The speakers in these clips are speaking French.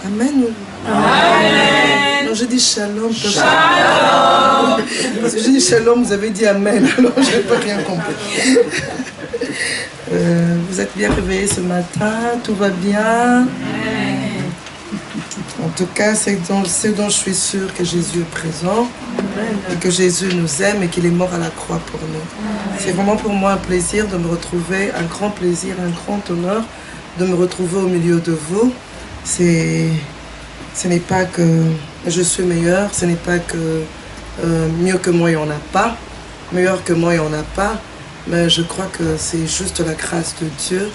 Amen ou... Amen. Non, je dis shalom. Shalom. Parce que je dis shalom, vous avez dit amen, alors je n'ai pas rien compris. Vous êtes bien réveillés ce matin, tout va bien. En tout cas, c'est dont je suis sûre que Jésus est présent, et que Jésus nous aime et qu'il est mort à la croix pour nous. C'est vraiment pour moi un plaisir de me retrouver, un grand plaisir, un grand honneur de me retrouver au milieu de vous. Ce n'est pas que je suis meilleur, ce n'est pas que mieux que moi il n'y en a pas, meilleur que moi il n'y en a pas, mais je crois que c'est juste la grâce de Dieu.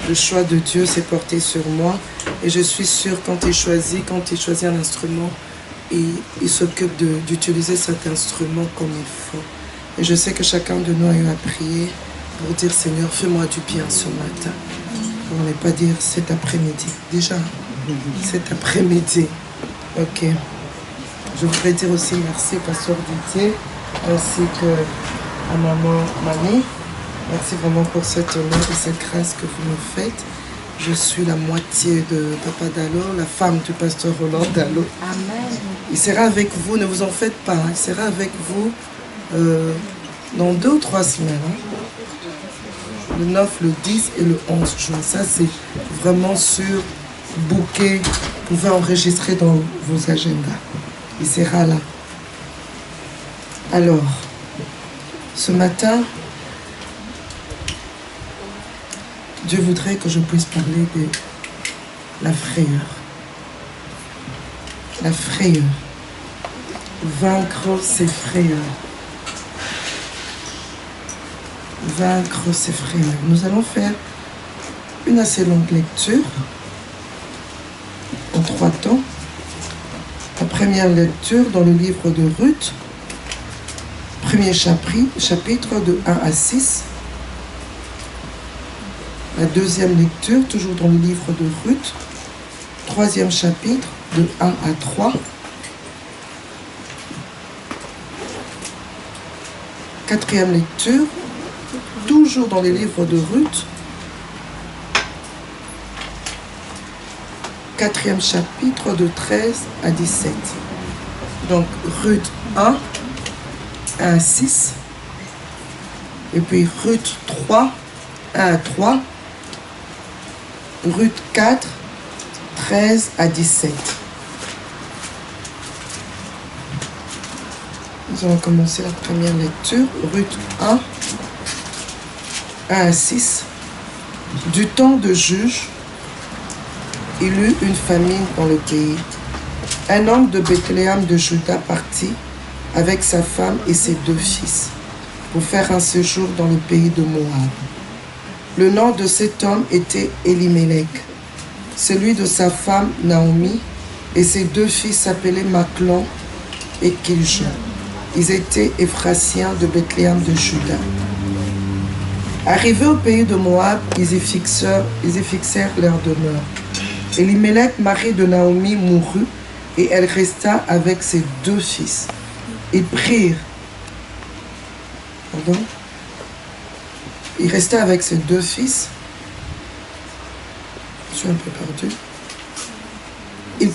Le choix de Dieu s'est porté sur moi et je suis sûre quand il choisit un instrument, il s'occupe d'utiliser cet instrument comme il faut. Et je sais que chacun de nous a eu à prier pour dire Seigneur, fais-moi du bien ce matin. On n'est pas dire cet après-midi, déjà cet après-midi. Ok. Je voudrais dire aussi merci au pasteur Didier ainsi qu'à maman Mani. Merci vraiment pour cet honneur et cette grâce que vous me faites. Je suis la moitié de Papa Dallo, la femme du pasteur Roland Dallo. Amen. Il sera avec vous, ne vous en faites pas, il sera avec vous dans 2 ou 3 semaines. Le 9, le 10 et le 11 juin. Ça, c'est vraiment sur booké. Vous pouvez enregistrer dans vos agendas. Il sera là. Alors, ce matin, Dieu voudrait que je puisse parler de la frayeur. La frayeur. Vaincre ses frayeurs. Vaincre ses frayeurs. Nous allons faire une assez longue lecture en 3 temps. La première lecture dans le livre de Ruth, premier chapitre de 1 à 6. La deuxième lecture, toujours dans le livre de Ruth, 3e chapitre, de 1 à 3. 4e lecture, toujours dans les livres de Ruth, 4e chapitre, de 13 à 17. Donc, Ruth 1, 1 à 6. Et puis Ruth 3, 1 à 3. Ruth 4, 13 à 17. Nous allons commencer la première lecture. Ruth 1, 1 à 6. Du temps de Juge, il eut une famine dans le pays. Un homme de Bethléem de Juda partit avec sa femme et ses 2 fils pour faire un séjour dans le pays de Moab. Le nom de cet homme était Elimelech. Celui de sa femme Naomi et ses 2 fils s'appelaient Machlon et Kiljon. Ils étaient Éphrasiens de Bethléem de Juda. Arrivés au pays de Moab, ils y fixèrent leur demeure. Elimelech, mari de Naomi, mourut et elle resta avec ses 2 fils. Ils prirent. Pardon? Il restait avec ses 2 fils. Je suis un peu perdu. Ils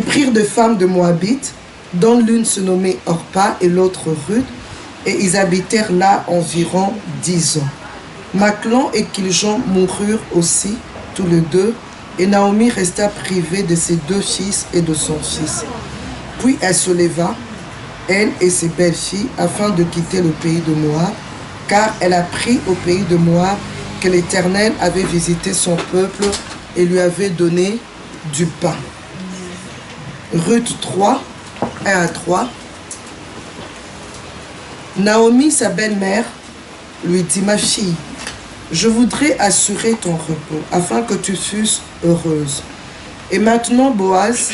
prirent des femmes de Moabites, dont l'une se nommait Orpa et l'autre Ruth, et ils habitèrent là environ 10 ans. Machlon et Kiljon moururent aussi, tous les 2, et Naomi resta privée de ses 2 fils et de son fils. Puis elle se leva, elle et ses belles-filles, afin de quitter le pays de Moab, car elle apprit au pays de Moab que l'Éternel avait visité son peuple et lui avait donné du pain. Ruth 3, 1 à 3. Naomi, sa belle-mère, lui dit, ma fille, je voudrais assurer ton repos, afin que tu fusses heureuse. Et maintenant, Boaz,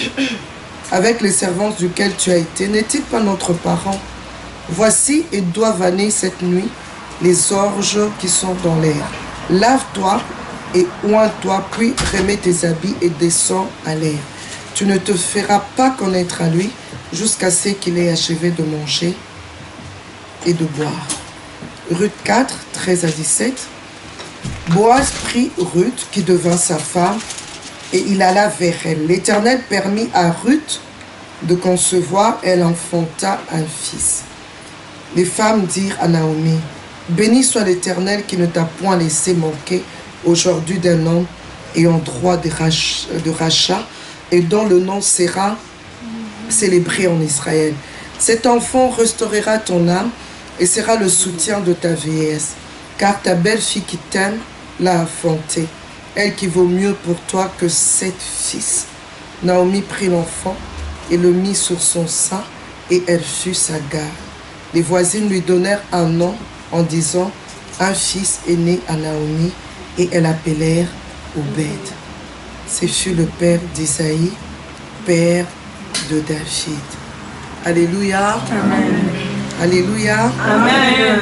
avec les servantes duquel tu as été, n'est-il pas notre parent? Voici, ils doivent vanner cette nuit les orges qui sont dans l'air. Lave-toi et oins-toi, puis remets tes habits et descends à l'air. Tu ne te feras pas connaître à lui jusqu'à ce qu'il ait achevé de manger et de boire. Ruth 4, 13 à 17. Boaz prit Ruth, qui devint sa femme, et il alla vers elle. L'Éternel permit à Ruth de concevoir, elle enfanta un fils. Les femmes dirent à Naomi, « Béni soit l'Éternel qui ne t'a point laissé manquer aujourd'hui d'un homme ayant droit de rachat et dont le nom sera célébré en Israël. Cet enfant restaurera ton âme et sera le soutien de ta vieillesse, car ta belle-fille qui t'aime l'a affrontée, elle qui vaut mieux pour toi que 7 fils. » Naomi prit l'enfant et le mit sur son sein, et elle fut sa garde. Les voisines lui donnèrent un nom en disant, « Un fils est né à Naomi, et elles l'appelèrent Obed. » Ce fut le père d'Isaïe, père de David. Alléluia. Amen. Alléluia. Amen.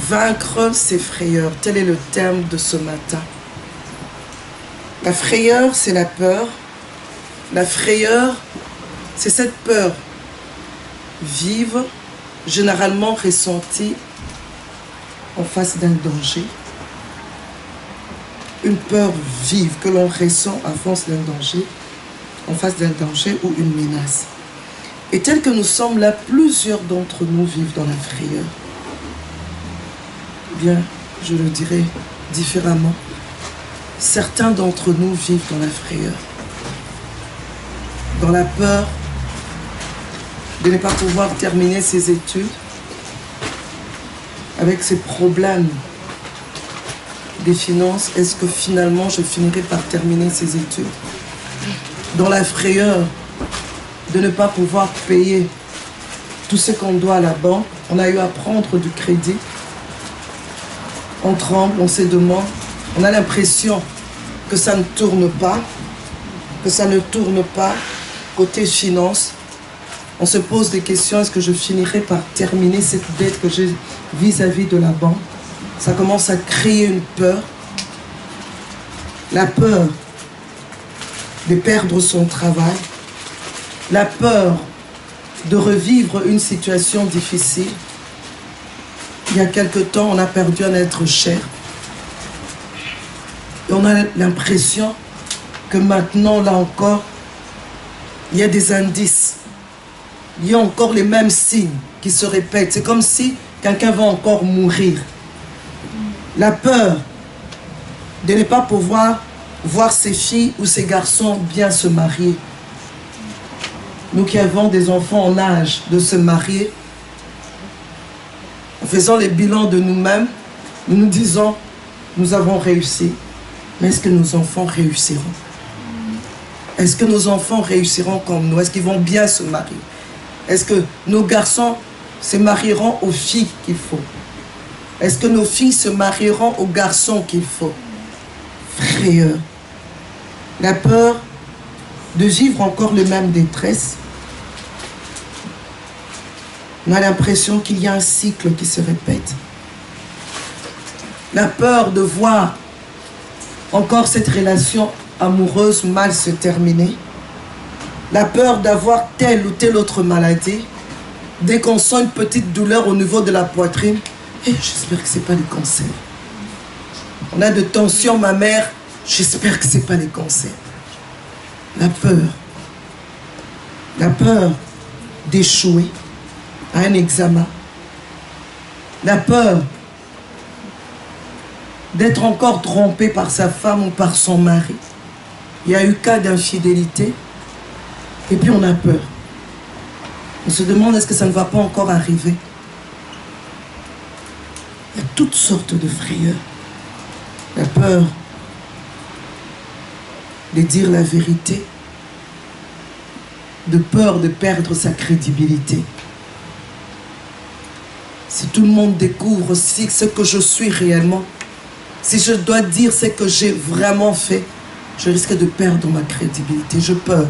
Vaincre ses frayeurs. Tel est le thème de ce matin. La frayeur, c'est la peur. La frayeur, c'est cette peur vive, généralement ressentie en face d'un danger. Une peur vive que l'on ressent en face d'un danger, ou une menace. Et tel que nous sommes là, plusieurs d'entre nous vivent dans la frayeur. Bien, je le dirai différemment. Certains d'entre nous vivent dans la frayeur, dans la peur de ne pas pouvoir terminer ses études, avec ses problèmes des finances. Est-ce que finalement je finirai par terminer ces études? Dans la frayeur de ne pas pouvoir payer tout ce qu'on doit à la banque. On a eu à prendre du crédit. On tremble, on se demande, on a l'impression que ça ne tourne pas, côté finance. On se pose des questions, est-ce que je finirai par terminer cette dette que j'ai vis-à-vis de la banque? Ça commence à créer une peur. La peur de perdre son travail. La peur de revivre une situation difficile. Il y a quelque temps, on a perdu un être cher. Et on a l'impression que maintenant, là encore, il y a des indices. Il y a encore les mêmes signes qui se répètent. C'est comme si quelqu'un va encore mourir. La peur de ne pas pouvoir voir ses filles ou ses garçons bien se marier. Nous qui avons des enfants en âge de se marier, en faisant les bilans de nous-mêmes, nous nous disons, nous avons réussi. Mais est-ce que nos enfants réussiront? Est-ce que nos enfants réussiront comme nous? Est-ce qu'ils vont bien se marier? Est-ce que nos garçons se marieront aux filles qu'il faut? Est-ce que nos filles se marieront aux garçons qu'il faut? Frayeur. La peur de vivre encore le même détresse. On a l'impression qu'il y a un cycle qui se répète. La peur de voir encore cette relation amoureuse mal se terminer. La peur d'avoir telle ou telle autre maladie. Dès qu'on sent une petite douleur au niveau de la poitrine, j'espère que ce n'est pas le cancer. On a de tensions mammaires, j'espère que ce n'est pas le cancer. La peur. La peur d'échouer à un examen. La peur d'être encore trompé par sa femme ou par son mari. Il y a eu cas d'infidélité. Et puis on a peur. On se demande, est-ce que ça ne va pas encore arriver? Il y a toutes sortes de frayeurs. La peur de dire la vérité. De peur de perdre sa crédibilité. Si tout le monde découvre aussi ce que je suis réellement, si je dois dire ce que j'ai vraiment fait, je risque de perdre ma crédibilité. J'ai peur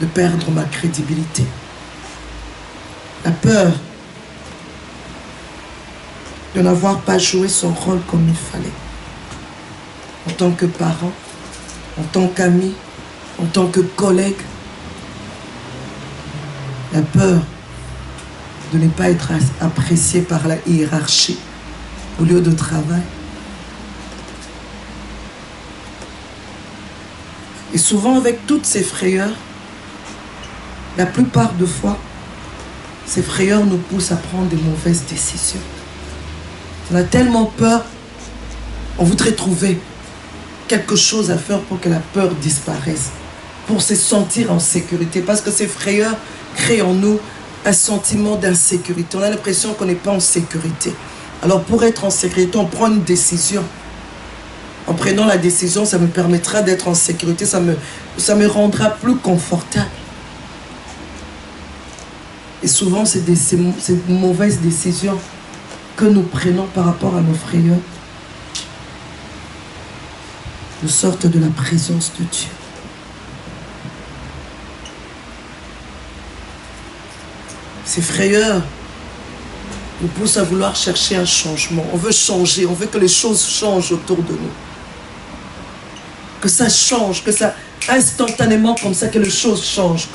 de perdre ma crédibilité. La peur de n'avoir pas joué son rôle comme il fallait. En tant que parent, en tant qu'ami, en tant que collègue. La peur de ne pas être apprécié par la hiérarchie au lieu de travail. Et souvent, avec toutes ces frayeurs, la plupart de fois, ces frayeurs nous poussent à prendre des mauvaises décisions. On a tellement peur, on voudrait trouver quelque chose à faire pour que la peur disparaisse, pour se sentir en sécurité, parce que ces frayeurs créent en nous un sentiment d'insécurité. On a l'impression qu'on n'est pas en sécurité. Alors pour être en sécurité, on prend une décision. En prenant la décision, ça me permettra d'être en sécurité, ça me rendra plus confortable. Et souvent, c'est ces mauvaises décisions que nous prenons par rapport à nos frayeurs nous sortent de la présence de Dieu. Ces frayeurs nous poussent à vouloir chercher un changement. On veut changer, on veut que les choses changent autour de nous. Que ça change, que ça, instantanément comme ça, que les choses changent,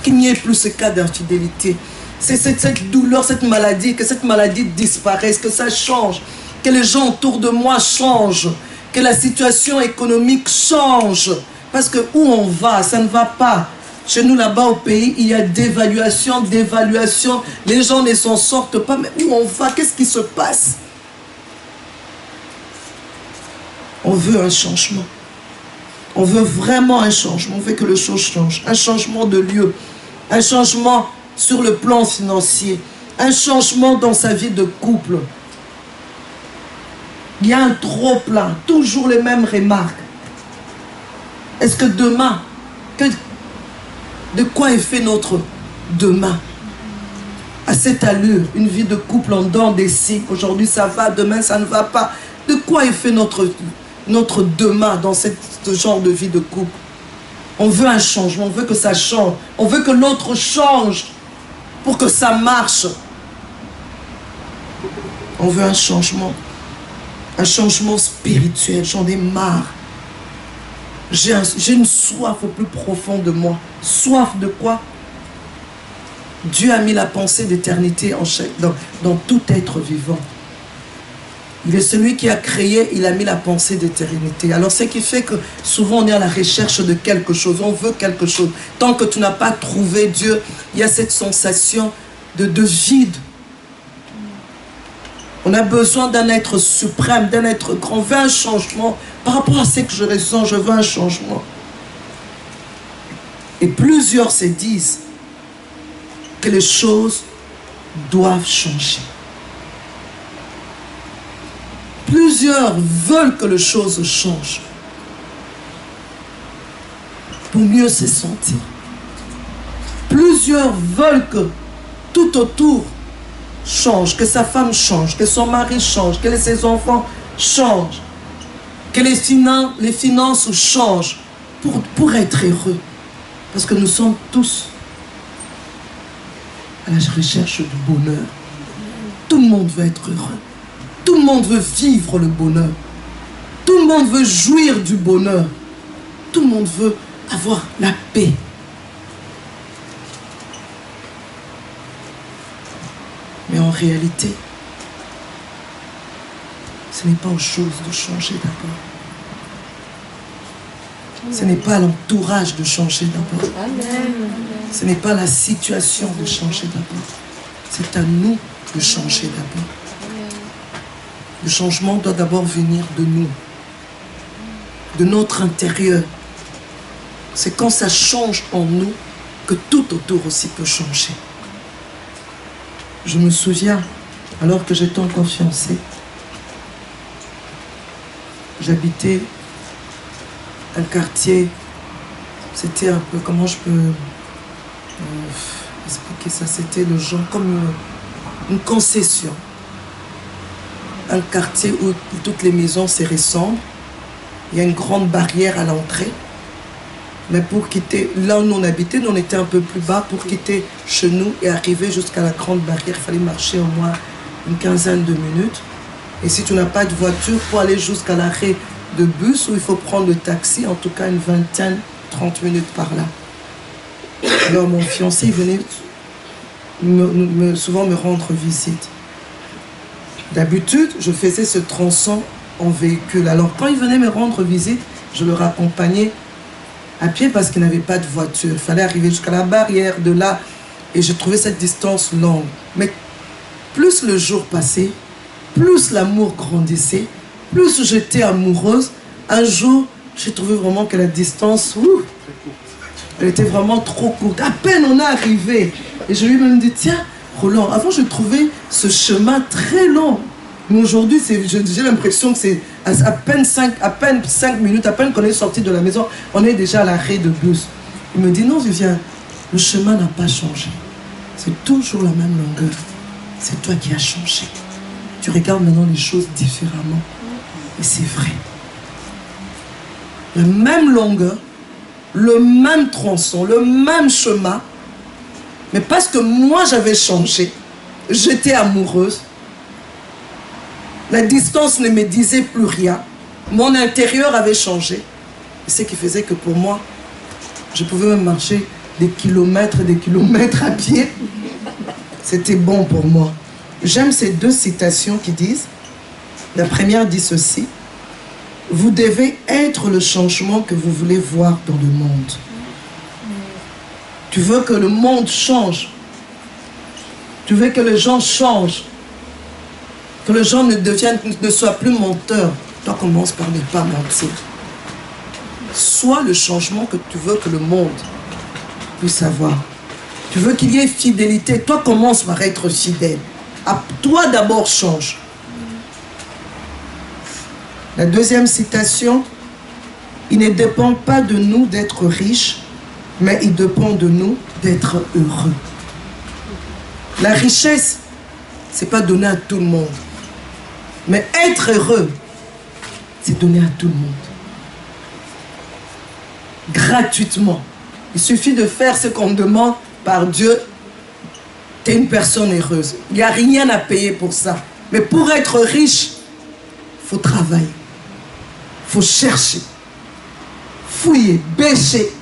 qu'il n'y ait plus ce cas d'infidélité. C'est cette douleur, cette maladie, que cette maladie disparaisse, que ça change, que les gens autour de moi changent, que la situation économique change. Parce que où on va, ça ne va pas. Chez nous, là-bas au pays, il y a dévaluation. Les gens ne s'en sortent pas. Mais où on va? Qu'est-ce qui se passe? On veut un changement. On veut vraiment un changement. On veut que les choses changent. Un changement de lieu. Un changement sur le plan financier. Un changement dans sa vie de couple. Il y a un trop-plein. Toujours les mêmes remarques. Est-ce que demain... De quoi est fait notre demain? À cette allure, une vie de couple en dents des scies. Aujourd'hui ça va, demain ça ne va pas. De quoi est fait notre demain dans ce genre de vie de couple? On veut un changement, on veut que ça change. On veut que l'autre change pour que ça marche. On veut un changement spirituel. J'en ai marre. J'ai une soif au plus profond de moi. Soif de quoi? Dieu a mis la pensée d'éternité dans tout être vivant. Il est celui qui a créé, il a mis la pensée d'éternité. Alors ce qui fait que souvent on est à la recherche de quelque chose, on veut quelque chose. Tant que tu n'as pas trouvé Dieu, il y a cette sensation de vide. On a besoin d'un être suprême, d'un être grand. On veut un changement. Par rapport à ce que je ressens, je veux un changement. Et plusieurs se disent que les choses doivent changer. Plusieurs veulent que les choses changent pour mieux se sentir. Plusieurs veulent que tout autour change, que sa femme change, que son mari change, que ses enfants changent, que les finances changent pour être heureux. Parce que nous sommes tous à la recherche du bonheur. Tout le monde veut être heureux. Tout le monde veut vivre le bonheur. Tout le monde veut jouir du bonheur. Tout le monde veut avoir la paix. Mais en réalité, ce n'est pas aux choses de changer d'abord. Ce n'est pas l'entourage de changer d'abord. Ce n'est pas la situation de changer d'abord. C'est à nous de changer d'abord. Le changement doit d'abord venir de nous, de notre intérieur. C'est quand ça change en nous que tout autour aussi peut changer. Je me souviens, alors que j'étais encore fiancée, j'habitais un quartier, c'était un peu, comment je peux expliquer ça, c'était le genre comme une concession. Un quartier où toutes les maisons se ressemblent, il y a une grande barrière à l'entrée. Mais pour quitter, là où on habitait, nous on était un peu plus bas, pour quitter chez nous et arriver jusqu'à la grande barrière, il fallait marcher au moins une quinzaine de minutes. Et si tu n'as pas de voiture, pour aller jusqu'à l'arrêt de bus, où il faut prendre le taxi, en tout cas une vingtaine, 30 minutes par là. Alors mon fiancé venait souvent me rendre visite. D'habitude, je faisais ce tronçon en véhicule. Alors quand il venait me rendre visite, je le raccompagnais à pied parce qu'il n'avait pas de voiture. Il fallait arriver jusqu'à la barrière de là. Et je trouvais cette distance longue. Mais plus le jour passait, plus l'amour grandissait, plus j'étais amoureuse. Un jour, j'ai trouvé vraiment que la distance, elle était vraiment trop courte. À peine on est arrivé. Et je lui ai même dit, tiens, Roland, avant je trouvais ce chemin très long. Mais aujourd'hui, j'ai l'impression que c'est à peine 5 minutes, à peine qu'on est sorti de la maison, on est déjà à l'arrêt de bus. Il me dit, non, Viviane, le chemin n'a pas changé. C'est toujours la même longueur. C'est toi qui as changé. Tu regardes maintenant les choses différemment. Et c'est vrai. La même longueur, le même tronçon, le même chemin. Mais parce que moi j'avais changé, j'étais amoureuse. La distance ne me disait plus rien. Mon intérieur avait changé. Et ce qui faisait que pour moi, je pouvais même marcher des kilomètres à pied. C'était bon pour moi. J'aime ces deux citations qui disent, la première dit ceci, « Vous devez être le changement que vous voulez voir dans le monde. » Tu veux que le monde change. Tu veux que les gens changent. Que les gens ne soient plus menteurs. Toi, commence par ne pas mentir. Sois le changement que tu veux que le monde puisse avoir. Tu veux qu'il y ait fidélité. Toi, commence par être fidèle. Toi, d'abord, change. La deuxième citation, il ne dépend pas de nous d'être riches, mais il dépend de nous d'être heureux. La richesse, ce n'est pas donner à tout le monde. Mais être heureux, c'est donner à tout le monde. Gratuitement. Il suffit de faire ce qu'on demande par Dieu. Tu es une personne heureuse. Il n'y a rien à payer pour ça. Mais pour être riche, il faut travailler. Il faut chercher. Fouiller, bêcher.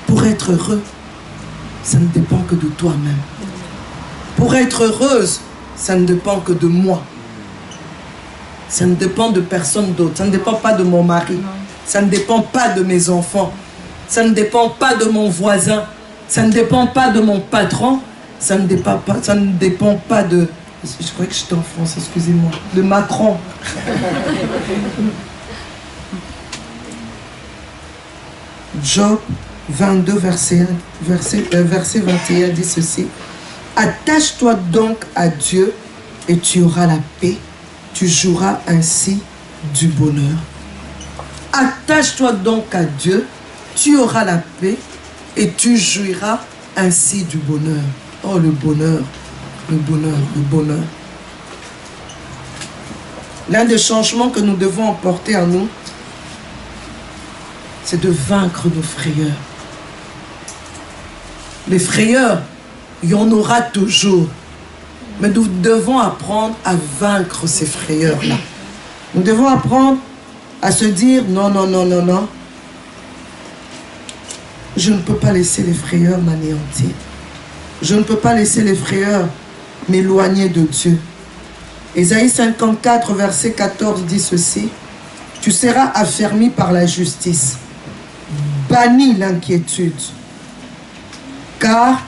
Pour être heureux, ça ne dépend que de toi-même. Pour être heureuse, ça ne dépend que de moi. Ça ne dépend de personne d'autre. Ça ne dépend pas de mon mari. Ça ne dépend pas de mes enfants. Ça ne dépend pas de mon voisin. Ça ne dépend pas de mon patron. Ça ne dépend pas de... Je croyais que j'étais en France, excusez-moi. De Macron. Job 22, verset 21 dit ceci. Attache-toi donc à Dieu et tu auras la paix. Tu jouiras ainsi du bonheur. Attache-toi donc à Dieu, tu auras la paix et tu jouiras ainsi du bonheur. Oh, le bonheur, le bonheur, le bonheur. L'un des changements que nous devons emporter en nous, c'est de vaincre nos frayeurs. Les frayeurs, il y en aura toujours. Mais nous devons apprendre à vaincre ces frayeurs-là. Nous devons apprendre à se dire non, non, non, non, non. Je ne peux pas laisser les frayeurs m'anéantir. Je ne peux pas laisser les frayeurs m'éloigner de Dieu. Ésaïe 54, verset 14 dit ceci. Tu seras affermi par la justice. Bannis l'inquiétude. Car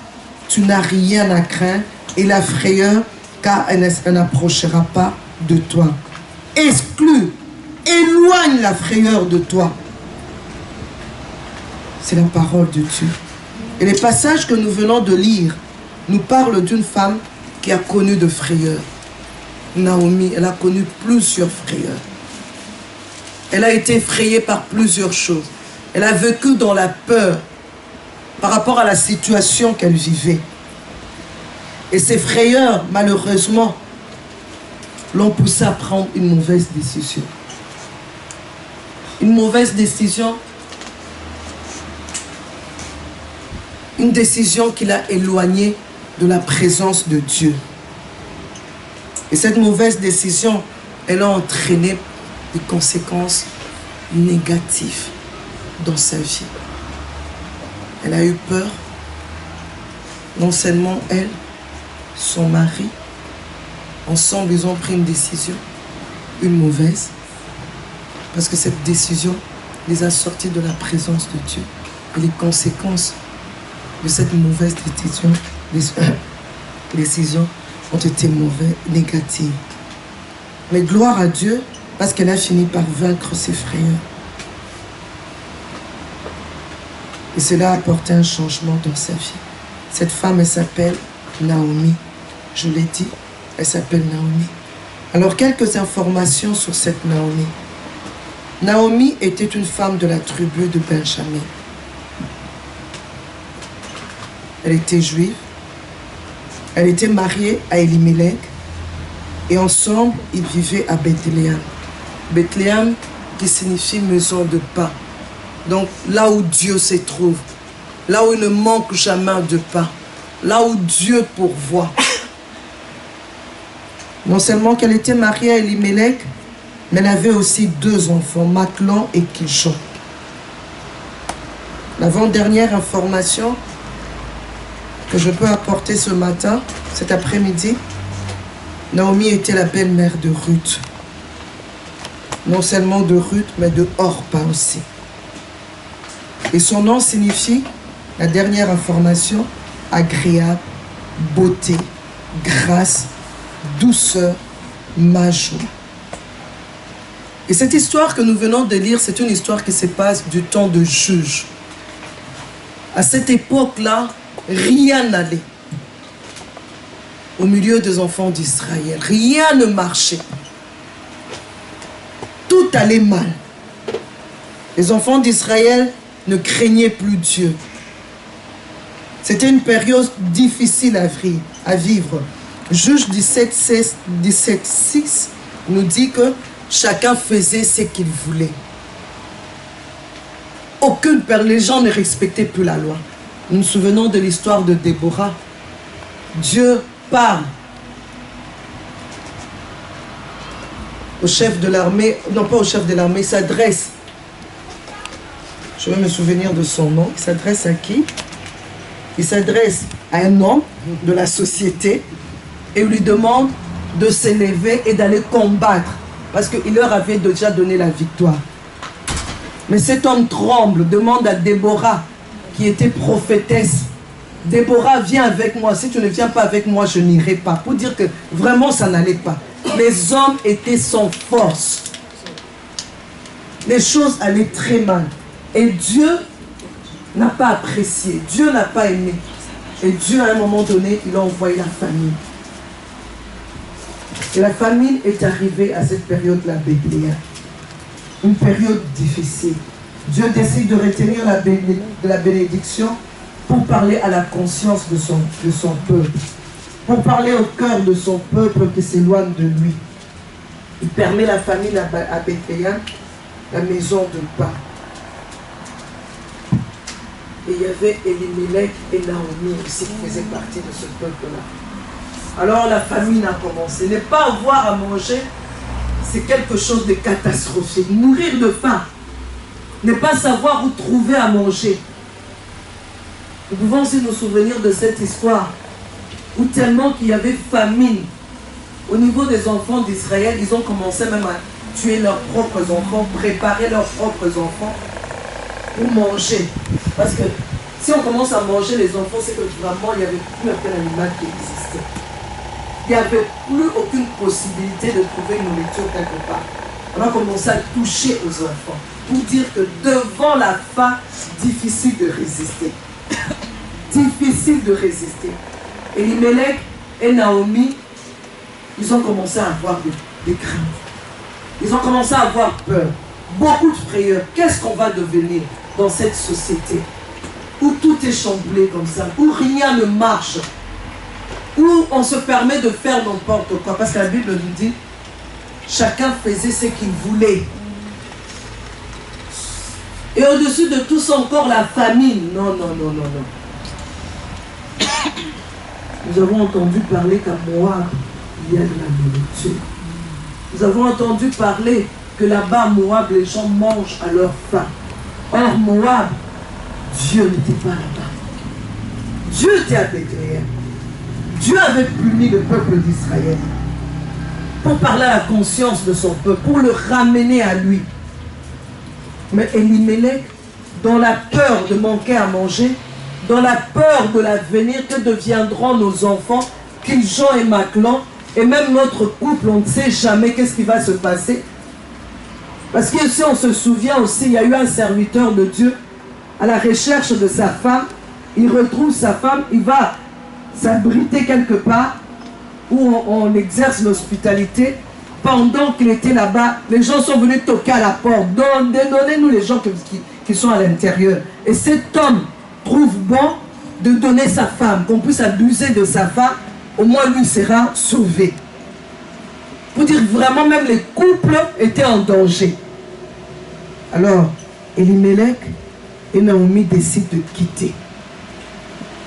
tu n'as rien à craindre. Et la frayeur, car elle n'approchera pas de toi. Exclue, éloigne la frayeur de toi. C'est la parole de Dieu. Et les passages que nous venons de lire nous parlent d'une femme qui a connu de frayeur. Naomi, elle a connu plusieurs frayeurs. Elle a été effrayée par plusieurs choses. Elle a vécu dans la peur par rapport à la situation qu'elle vivait. Et ces frayeurs, malheureusement, l'ont poussé à prendre une mauvaise décision. Une mauvaise décision. Une décision qui l'a éloignée de la présence de Dieu. Et cette mauvaise décision, elle a entraîné des conséquences négatives dans sa vie. Elle a eu peur. Non seulement elle, son mari, ensemble ils ont pris une décision, une mauvaise. Parce que cette décision les a sortis de la présence de Dieu. Et les conséquences de cette mauvaise décision ont été mauvaises, négatives. Mais gloire à Dieu, parce qu'elle a fini par vaincre ses frayeurs. Et cela a apporté un changement dans sa vie. Cette femme, elle s'appelle Naomi. Je l'ai dit, elle s'appelle Naomi. Alors, quelques informations sur cette Naomi. Naomi était une femme de la tribu de Benjamin. Elle était juive. Elle était mariée à Elimelech. Et ensemble, ils vivaient à Bethléem. Bethléem qui signifie maison de pain. Donc, là où Dieu se trouve. Là où il ne manque jamais de pain. Là où Dieu pourvoit. Non seulement qu'elle était mariée à Elimelech, mais elle avait aussi 2 enfants, Machlon et Kishon. L'avant-dernière information que je peux apporter ce matin, cet après-midi, Naomi était la belle-mère de Ruth. Non seulement de Ruth, mais de Orpa aussi. Et son nom signifie, la dernière information, agréable, beauté, grâce, douceur, majoie. Et cette histoire que nous venons de lire, c'est une histoire qui se passe du temps de Juge. À cette époque-là, rien n'allait. Au milieu des enfants d'Israël, rien ne marchait. Tout allait mal. Les enfants d'Israël ne craignaient plus Dieu. C'était une période difficile à vivre. Juge 17:6 nous dit que chacun faisait ce qu'il voulait. Les gens ne respectaient plus la loi. Nous nous souvenons de l'histoire de Déborah. Dieu parle au chef de l'armée, non pas au chef de l'armée, il s'adresse. Je vais me souvenir de son nom. Il s'adresse à qui? Il s'adresse à un homme de la société et lui demande de s'élever et d'aller combattre parce qu'il leur avait déjà donné la victoire. Mais cet homme tremble, demande à Déborah, qui était prophétesse, Déborah, viens avec moi. Si tu ne viens pas avec moi, je n'irai pas. Pour dire que vraiment, ça n'allait pas. Les hommes étaient sans force. Les choses allaient très mal. Et Dieu n'a pas apprécié. Dieu n'a pas aimé. Et Dieu, à un moment donné, il a envoyé la famine. Et la famine est arrivée à cette période-là, Bethléem. Une période difficile. Dieu décide de retenir la bénédiction pour parler à la conscience de son peuple. Pour parler au cœur de son peuple qui s'éloigne de lui. Il permet la famine à Bethléem, la maison de pain. Et il y avait Elimelech et Naomi aussi qui faisaient partie de ce peuple-là. Alors la famine a commencé. Ne pas avoir à manger, c'est quelque chose de catastrophique. Mourir de faim. Ne pas savoir où trouver à manger. Nous pouvons aussi nous souvenir de cette histoire où tellement qu'il y avait famine au niveau des enfants d'Israël, ils ont commencé même à tuer leurs propres enfants, préparer leurs propres enfants pour manger. Parce que si on commence à manger les enfants, c'est que vraiment il n'y avait plus aucun animal qui existait. Il n'y avait plus aucune possibilité de trouver une nourriture quelque part. On a commencé à toucher aux enfants pour dire que devant la faim, difficile de résister. Difficile de résister. Elimelech et Naomi, ils ont commencé à avoir des craintes. Ils ont commencé à avoir peur. Beaucoup de frayeurs. Qu'est-ce qu'on va devenir dans cette société où tout est chamboulé comme ça, où rien ne marche, où on se permet de faire n'importe quoi? Parce que la Bible nous dit, chacun faisait ce qu'il voulait. Et au-dessus de tout ça encore la famine. Non, non, non, non, non. Nous avons entendu parler qu'à Moab, il y a de la nourriture. Nous avons entendu parler que là-bas, Moab, les gens mangent à leur faim. Or, Moab, Dieu n'était pas là-bas. Dieu était à Bethléem. Dieu avait puni le peuple d'Israël pour parler à la conscience de son peuple, pour le ramener à lui. Mais Elimelech, dans la peur de manquer à manger, dans la peur de l'avenir, que deviendront nos enfants, Kiljon et Maclan, et même notre couple, on ne sait jamais qu'est-ce qui va se passer. Parce que si on se souvient aussi, il y a eu un serviteur de Dieu à la recherche de sa femme. Il retrouve sa femme, il va s'abriter quelque part où on exerce l'hospitalité. Pendant qu'il était là-bas, les gens sont venus toquer à la porte. Donnez-nous les gens qui sont à l'intérieur. Et cet homme trouve bon de donner sa femme, qu'on puisse abuser de sa femme, au moins lui sera sauvé. Pour dire vraiment, même les couples étaient en danger. Alors, Elimelech et Naomi décident de quitter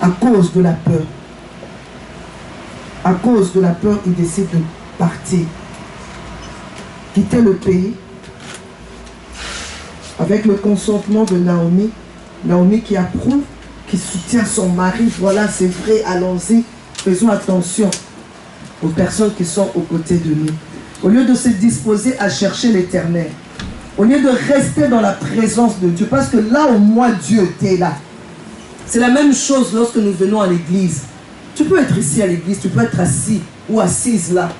à cause de la peur. À cause de la peur, ils décident de partir. Quitter le pays avec le consentement de Naomi. Naomi qui approuve, qui soutient son mari. Voilà, c'est vrai, allons-y. Faisons attention aux personnes qui sont aux côtés de nous. Au lieu de se disposer à chercher l'Éternel, au lieu de rester dans la présence de Dieu, parce que là au moins Dieu était là. C'est la même chose lorsque nous venons à l'église. Tu peux être ici à l'église, tu peux être assis ou assise là.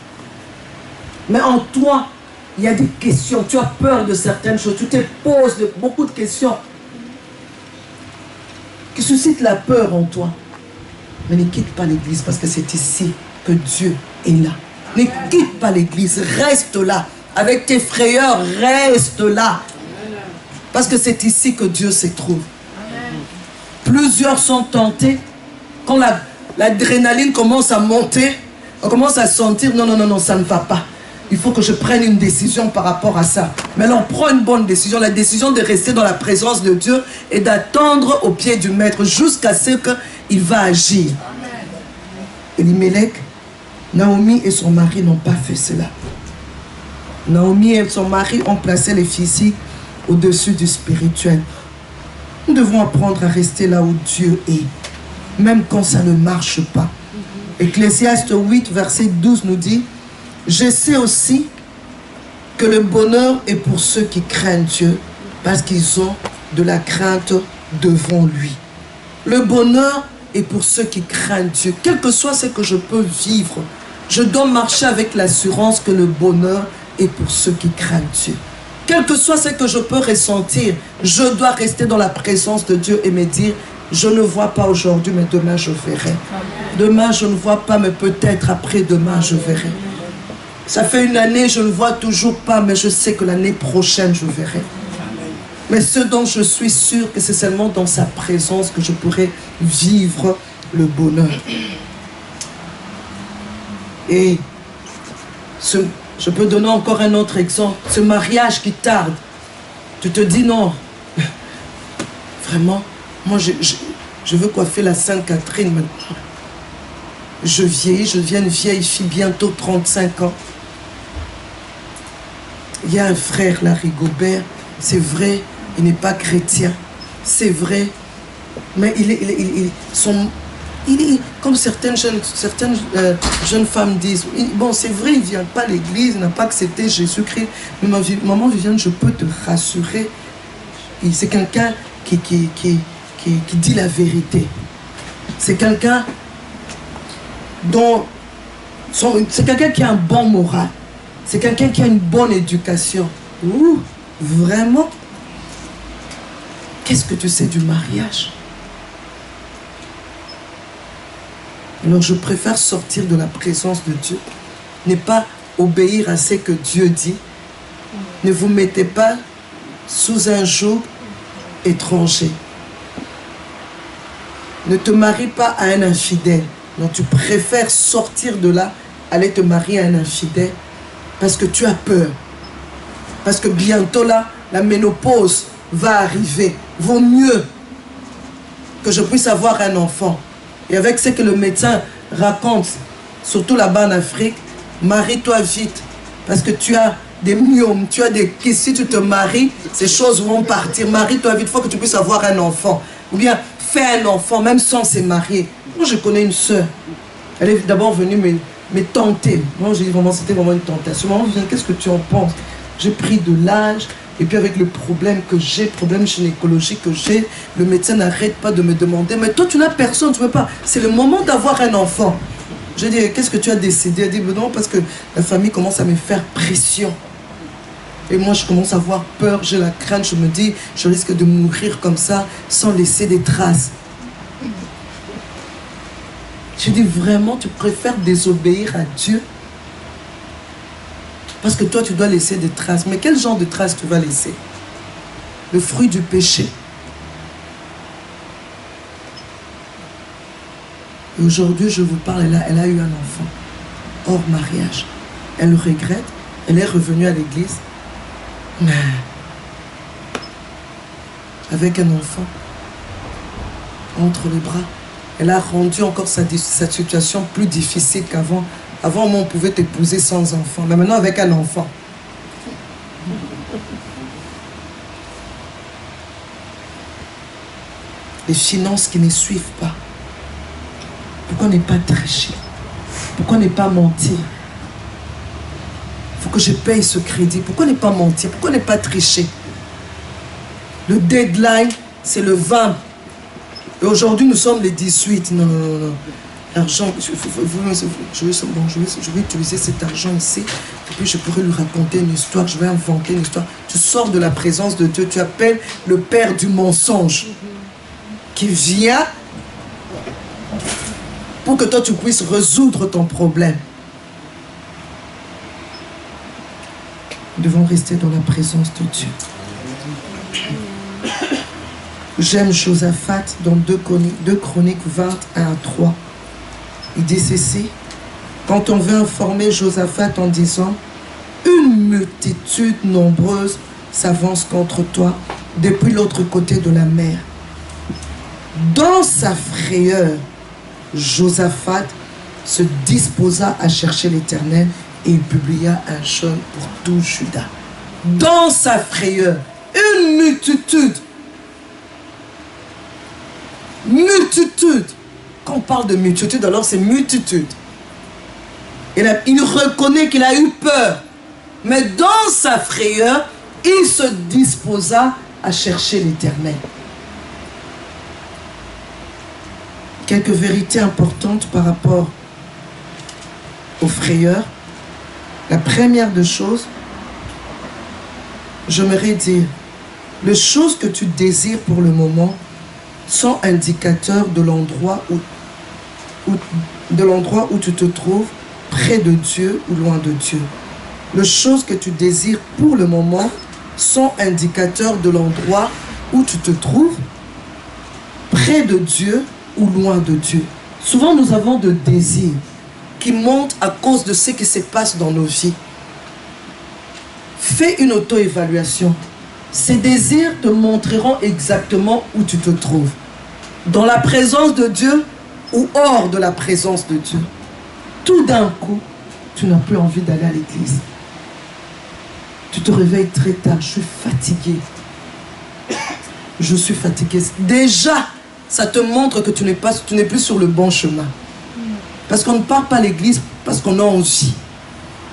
Mais en toi, il y a des questions, tu as peur de certaines choses, tu te poses beaucoup de questions qui suscitent la peur en toi. Mais ne quitte pas l'église parce que c'est ici que Dieu est là. Ne quitte pas l'église, reste là. Avec tes frayeurs, reste là. Parce que c'est ici que Dieu se trouve. Plusieurs sont tentés. Quand l'adrénaline commence à monter, on commence à sentir, non, ça ne va pas. Il faut que je prenne une décision par rapport à ça. Mais alors, prends une bonne décision. La décision de rester dans la présence de Dieu et d'attendre au pied du Maître jusqu'à ce qu'il va agir. Elimelech, Naomi et son mari n'ont pas fait cela. Naomi et son mari ont placé le physique au-dessus du spirituel. Nous devons apprendre à rester là où Dieu est, même quand ça ne marche pas. Ecclésiaste 8, verset 12 nous dit: je sais aussi que le bonheur est pour ceux qui craignent Dieu, parce qu'ils ont de la crainte devant lui. Le bonheur est pour ceux qui craignent Dieu. Quel que soit ce que je peux vivre, je dois marcher avec l'assurance que le bonheur est pour ceux qui craignent Dieu. Quel que soit ce que je peux ressentir, je dois rester dans la présence de Dieu et me dire: je ne vois pas aujourd'hui, mais demain je verrai. Demain je ne vois pas, mais peut-être après-demain je verrai. Ça fait une année, je ne vois toujours pas, mais je sais que l'année prochaine, je verrai. Mais ce dont je suis sûr, que c'est seulement dans sa présence que je pourrai vivre le bonheur. Et je peux donner encore un autre exemple. Ce mariage qui tarde. Tu te dis non. Vraiment, moi je veux coiffer la Sainte Catherine maintenant. Je vieillis, je deviens une vieille fille, bientôt 35 ans. Il y a un frère là, Rigobert, c'est vrai, il n'est pas chrétien, c'est vrai, mais il est comme certaines jeunes femmes disent, bon c'est vrai, il ne vient pas à l'église, il n'a pas accepté Jésus-Christ, mais maman Viviane, je peux te rassurer, c'est quelqu'un qui dit la vérité, c'est quelqu'un c'est quelqu'un qui a un bon moral. C'est quelqu'un qui a une bonne éducation. Ouh, vraiment? Qu'est-ce que tu sais du mariage? Alors je préfère sortir de la présence de Dieu. Ne pas obéir à ce que Dieu dit. Ne vous mettez pas sous un joug étranger. Ne te marie pas à un infidèle. Donc tu préfères sortir de là, aller te marier à un infidèle, parce que tu as peur. Parce que bientôt là, la ménopause va arriver. Vaut mieux que je puisse avoir un enfant. Et avec ce que le médecin raconte, surtout là-bas en Afrique, marie-toi vite. Parce que tu as des myomes, tu as des... Si tu te maries, ces choses vont partir. Marie-toi vite, il faut que tu puisses avoir un enfant. Ou bien, fais un enfant, même sans se marier. Moi, je connais une sœur. Elle est d'abord venue me tenter. Moi, j'ai dit vraiment, c'était vraiment une tentation. Maman, qu'est-ce que tu en penses? J'ai pris de l'âge, Et puis avec le problème que j'ai, problème gynécologique que j'ai, le médecin n'arrête pas de me demander, mais toi tu n'as personne, tu ne veux pas. C'est le moment d'avoir un enfant. Je dis, qu'est-ce que tu as décidé? Elle dit, non, parce que la famille commence à me faire pression. Et moi, je commence à avoir peur, j'ai la crainte, je me dis, je risque de mourir comme ça, sans laisser des traces. Je dis, vraiment, tu préfères désobéir à Dieu? Parce que toi, tu dois laisser des traces. Mais quel genre de traces tu vas laisser? Le fruit du péché. Et aujourd'hui, je vous parle, elle a eu un enfant, hors mariage. Elle le regrette, elle est revenue à l'église. Mais avec un enfant entre les bras, elle a rendu encore sa situation plus difficile qu'avant. Avant, on pouvait t'épouser sans enfant, mais maintenant avec un enfant. Les finances qui ne suivent pas. Pourquoi ne pas tricher? Pourquoi ne pas mentir? Il faut que je paye ce crédit. Pourquoi ne pas mentir? Pourquoi ne pas tricher? Le deadline, c'est le 20. Et aujourd'hui, nous sommes les 18. Non, non, non, non. L'argent, je vais utiliser cet argent ici. Et puis, je pourrais lui raconter une histoire. Je vais inventer une histoire. Tu sors de la présence de Dieu. Tu appelles le père du mensonge qui vient pour que toi, tu puisses résoudre ton problème. Nous devons rester dans la présence de Dieu. J'aime Josaphat dans 2 Chroniques 21 à 3. Il dit ceci: quand on veut informer Josaphat en disant « Une multitude nombreuse s'avance contre toi depuis l'autre côté de la mer. » Dans sa frayeur, Josaphat se disposa à chercher l'Éternel et il publia un jeûne pour tout Juda. Dans sa frayeur, une multitude. Multitude. Quand on parle de multitude, alors c'est multitude. Il reconnaît qu'il a eu peur. Mais dans sa frayeur, il se disposa à chercher l'Éternel. Quelques vérités importantes par rapport aux frayeurs. La première des choses, j'aimerais dire, les choses que tu désires pour le moment sont indicateurs de l'endroit où tu te trouves, près de Dieu ou loin de Dieu. Les choses que tu désires pour le moment sont indicateurs de l'endroit où tu te trouves, près de Dieu ou loin de Dieu. Souvent, nous avons des désirs qui montent à cause de ce qui se passe dans nos vies. Fais une auto-évaluation. Ces désirs te montreront exactement où tu te trouves. Dans la présence de Dieu ou hors de la présence de Dieu. Tout d'un coup, tu n'as plus envie d'aller à l'église. Tu te réveilles très tard. Je suis fatigué. Je suis fatigué. Déjà, ça te montre que tu n'es plus sur le bon chemin. Parce qu'on ne part pas à l'église parce qu'on a envie.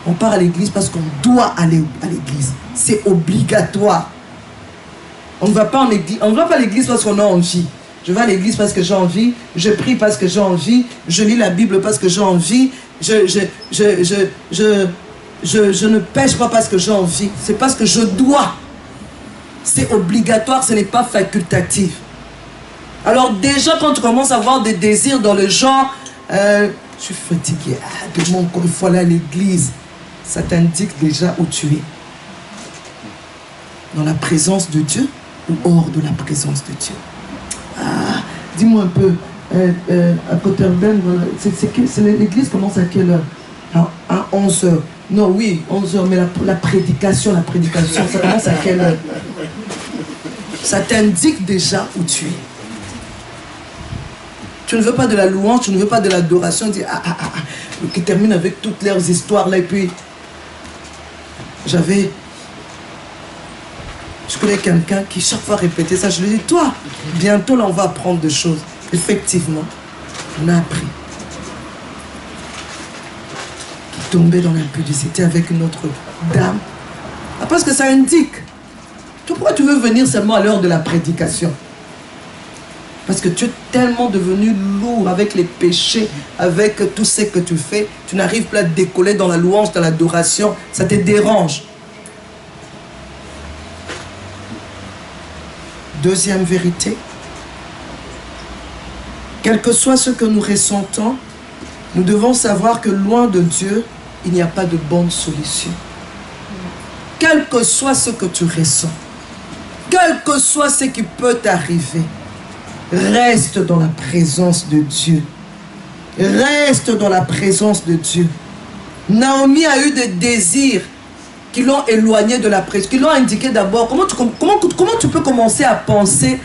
On part à l'église parce qu'on doit aller à l'église. C'est obligatoire. On ne va pas à l'église parce qu'on a envie. Je vais à l'église parce que j'ai envie. Je prie parce que j'ai envie. Je lis la Bible parce que j'ai envie. Je ne pêche pas parce que j'ai envie. C'est parce que je dois. C'est obligatoire, ce n'est pas facultatif. Alors déjà, quand tu commences à avoir des désirs dans le genre, je suis fatigué, demain encore une fois aller à l'église, ça t'indique déjà où tu es. Dans la présence de Dieu ou hors de la présence de Dieu. Dis-moi un peu, à Cotterben, l'église commence à quelle heure? À 11h. Non, oui, 11h, mais la prédication, ça commence à quelle heure? Ça t'indique déjà où tu es. Tu ne veux pas de la louange, tu ne veux pas de l'adoration, tu dis qui termine avec toutes leurs histoires là. Et puis, je connais quelqu'un qui chaque fois répétait ça. Je lui dis, toi, bientôt là on va apprendre des choses. Effectivement, on a appris. Qui tombait dans l'impudicité avec une autre dame. Parce que ça indique. Pourquoi tu veux venir seulement à l'heure de la prédication? Parce que tu es tellement devenu lourd avec les péchés, avec tout ce que tu fais. Tu n'arrives plus à décoller dans la louange, dans l'adoration. Ça te dérange. Deuxième vérité. Quel que soit ce que nous ressentons, nous devons savoir que loin de Dieu, il n'y a pas de bonne solution. Quel que soit ce que tu ressens, quel que soit ce qui peut t'arriver, reste dans la présence de Dieu. Reste dans la présence de Dieu. Naomi a eu des désirs qui l'ont éloigné de la présence, qui l'ont indiqué d'abord. Comment tu peux commencer à penser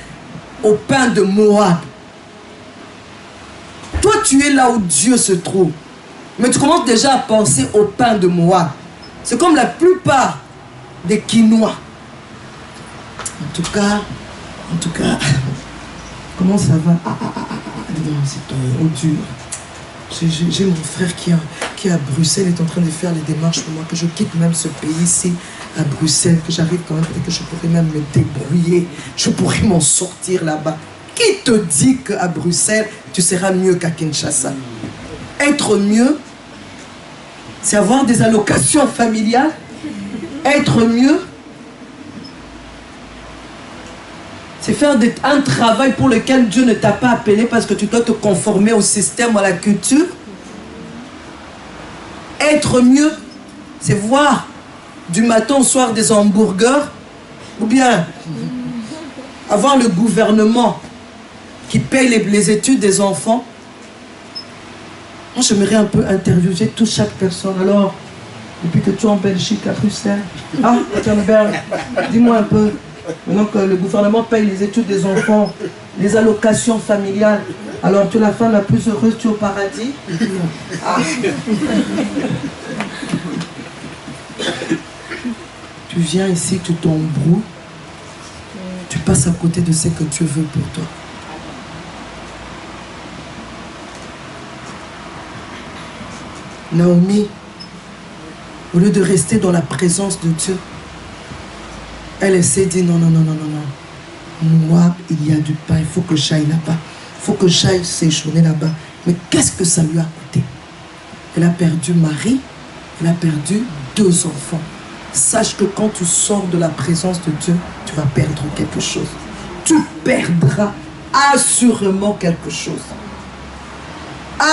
au pain de Moab? Toi, tu es là où Dieu se trouve. Mais tu commences déjà à penser au pain de Moab. C'est comme la plupart des Quinois. En tout cas, comment ça va? Non, c'est trop dur. J'ai mon frère qui est à Bruxelles, est en train de faire les démarches pour moi, que je quitte même ce pays-ci, à Bruxelles, que j'arrive quand même, peut-être que je pourrais même me débrouiller, je pourrais m'en sortir là-bas. Qui te dit qu'à Bruxelles, tu seras mieux qu'à Kinshasa? Être mieux, c'est avoir des allocations familiales. Être mieux, c'est faire un travail pour lequel Dieu ne t'a pas appelé parce que tu dois te conformer au système ou à la culture. Être mieux, c'est voir du matin au soir des hamburgers, ou bien avoir le gouvernement qui paye les études des enfants. Moi, j'aimerais un peu interviewer toute chaque personne. Alors, depuis que tu es en Belgique, à Bruxelles, dis-moi un peu. Maintenant que le gouvernement paye les études des enfants, les allocations familiales, alors tu es la femme la plus heureuse, tu es au paradis. Ah. Tu viens ici, tu t'embrouilles, tu passes à côté de ce que Dieu veut pour toi. Naomi, au lieu de rester dans la présence de Dieu, elle s'est dit non. Moi, il y a du pain, il faut que j'aille là-bas. Il faut que j'aille séjourner là-bas. Mais qu'est-ce que ça lui a coûté? Elle a perdu mari, elle a perdu 2 enfants. Sache que quand tu sors de la présence de Dieu, tu vas perdre quelque chose. Tu perdras assurément quelque chose.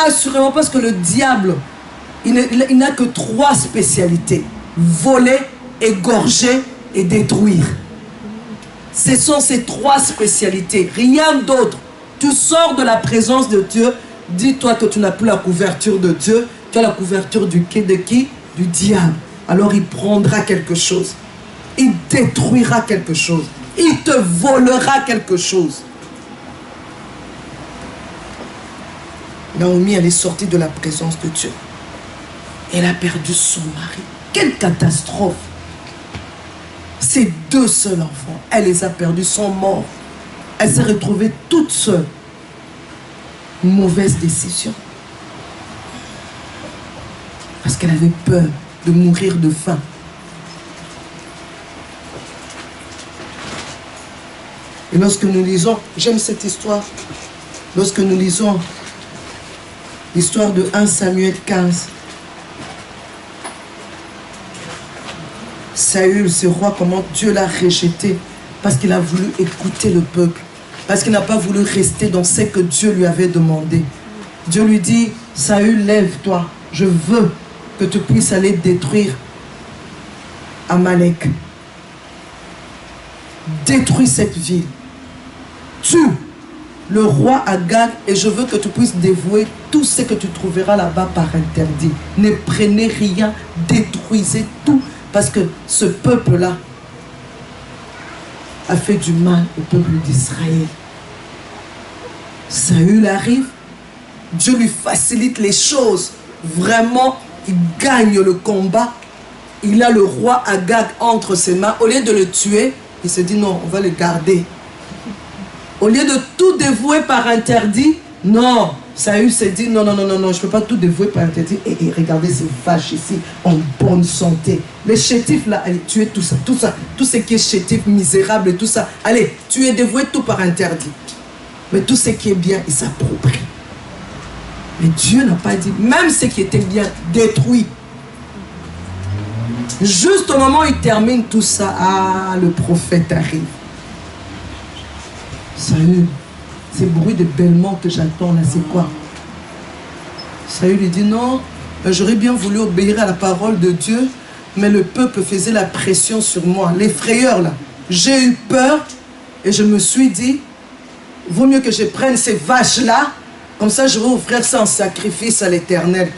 Assurément, parce que le diable, il n'a que 3 spécialités. Voler, égorger et détruire. Ce sont ces 3 spécialités, rien d'autre. Tu sors de la présence de Dieu, dis-toi que tu n'as plus la couverture de Dieu, tu as la couverture de qui? Du diable. Alors il prendra quelque chose, il détruira quelque chose, il te volera quelque chose. Naomi, elle est sortie de la présence de Dieu. Elle a perdu son mari. Quelle catastrophe! Ses 2 seuls enfants, elle les a perdus, sont morts. Elle s'est retrouvée toute seule. Une mauvaise décision. Parce qu'elle avait peur de mourir de faim. Et lorsque nous lisons, j'aime cette histoire, lorsque nous lisons l'histoire de 1 Samuel 15, Saül, ce roi, comment Dieu l'a rejeté parce qu'il a voulu écouter le peuple, parce qu'il n'a pas voulu rester dans ce que Dieu lui avait demandé. Dieu lui dit, Saül, lève-toi, je veux que tu puisses aller détruire Amalek. Détruis cette ville. Tue le roi Agag et je veux que tu puisses dévouer tout ce que tu trouveras là-bas par interdit. Ne prenez rien, détruisez tout. Parce que ce peuple-là a fait du mal au peuple d'Israël. Saül arrive, Dieu lui facilite les choses. Vraiment, il gagne le combat. Il a le roi Agag entre ses mains. Au lieu de le tuer, il se dit non, on va le garder. Au lieu de tout dévouer par interdit, non, Saül s'est dit, non, non, non, non, non, je ne peux pas tout dévouer par interdit. Et regardez ces vaches ici, en bonne santé. Les chétifs là, allez, tuez tout ça, tout ce qui est chétif, misérable et tout ça. Allez, tu es dévoué tout par interdit. Mais tout ce qui est bien, il s'approprie. Mais Dieu n'a pas dit, même ce qui était bien, détruit. Juste au moment où il termine tout ça, ah, le prophète arrive. Saül, ces bruits de bêlement que j'entends là, c'est quoi? Saül lui dit, non, j'aurais bien voulu obéir à la parole de Dieu, mais le peuple faisait la pression sur moi, les frayeurs là. J'ai eu peur et je me suis dit, vaut mieux que je prenne ces vaches là, comme ça je vais offrir ça en sacrifice à l'Éternel.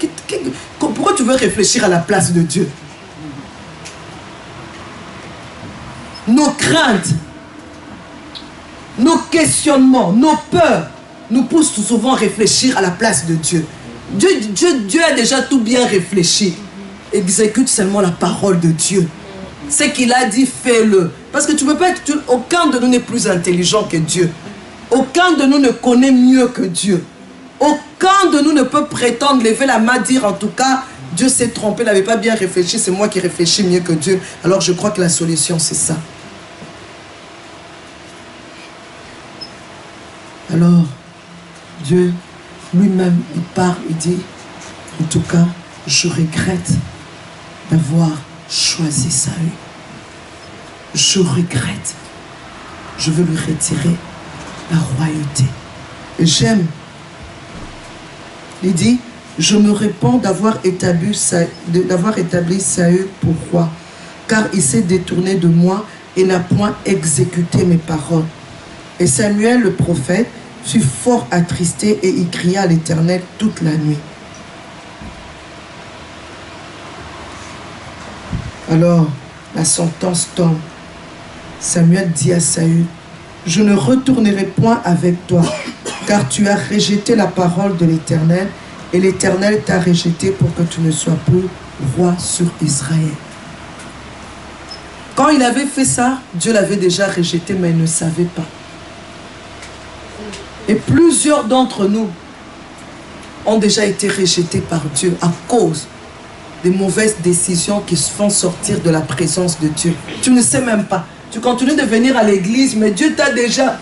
Pourquoi tu veux réfléchir à la place de Dieu? Nos craintes, nos questionnements, nos peurs nous poussent tout souvent à réfléchir à la place de Dieu. Dieu a déjà tout bien réfléchi. Exécute seulement la parole de Dieu. Ce qu'il a dit, fais-le. Parce que tu peux pas être, aucun de nous n'est plus intelligent que Dieu. Aucun de nous ne connaît mieux que Dieu. Aucun de nous ne peut prétendre lever la main, dire en tout cas, Dieu s'est trompé, il n'avait pas bien réfléchi, c'est moi qui réfléchis mieux que Dieu. Alors je crois que la solution c'est ça. Alors, Dieu lui-même, il part, il dit, en tout cas, je regrette d'avoir choisi Saül. Je regrette. Je veux lui retirer la royauté. Et j'aime. Il dit, je me répands d'avoir établi Saül pour roi, car il s'est détourné de moi et n'a point exécuté mes paroles. Et Samuel le prophète fut fort attristé et il cria à l'Éternel toute la nuit. Alors la sentence tombe. Samuel dit à Saül, je ne retournerai point avec toi, car tu as rejeté la parole de l'Éternel, et l'Éternel t'a rejeté pour que tu ne sois plus roi sur Israël. Quand il avait fait ça, Dieu l'avait déjà rejeté, mais il ne savait pas. Et plusieurs d'entre nous ont déjà été rejetés par Dieu à cause des mauvaises décisions qui se font sortir de la présence de Dieu. Tu ne sais même pas. Tu continues de venir à l'église, mais Dieu t'a déjà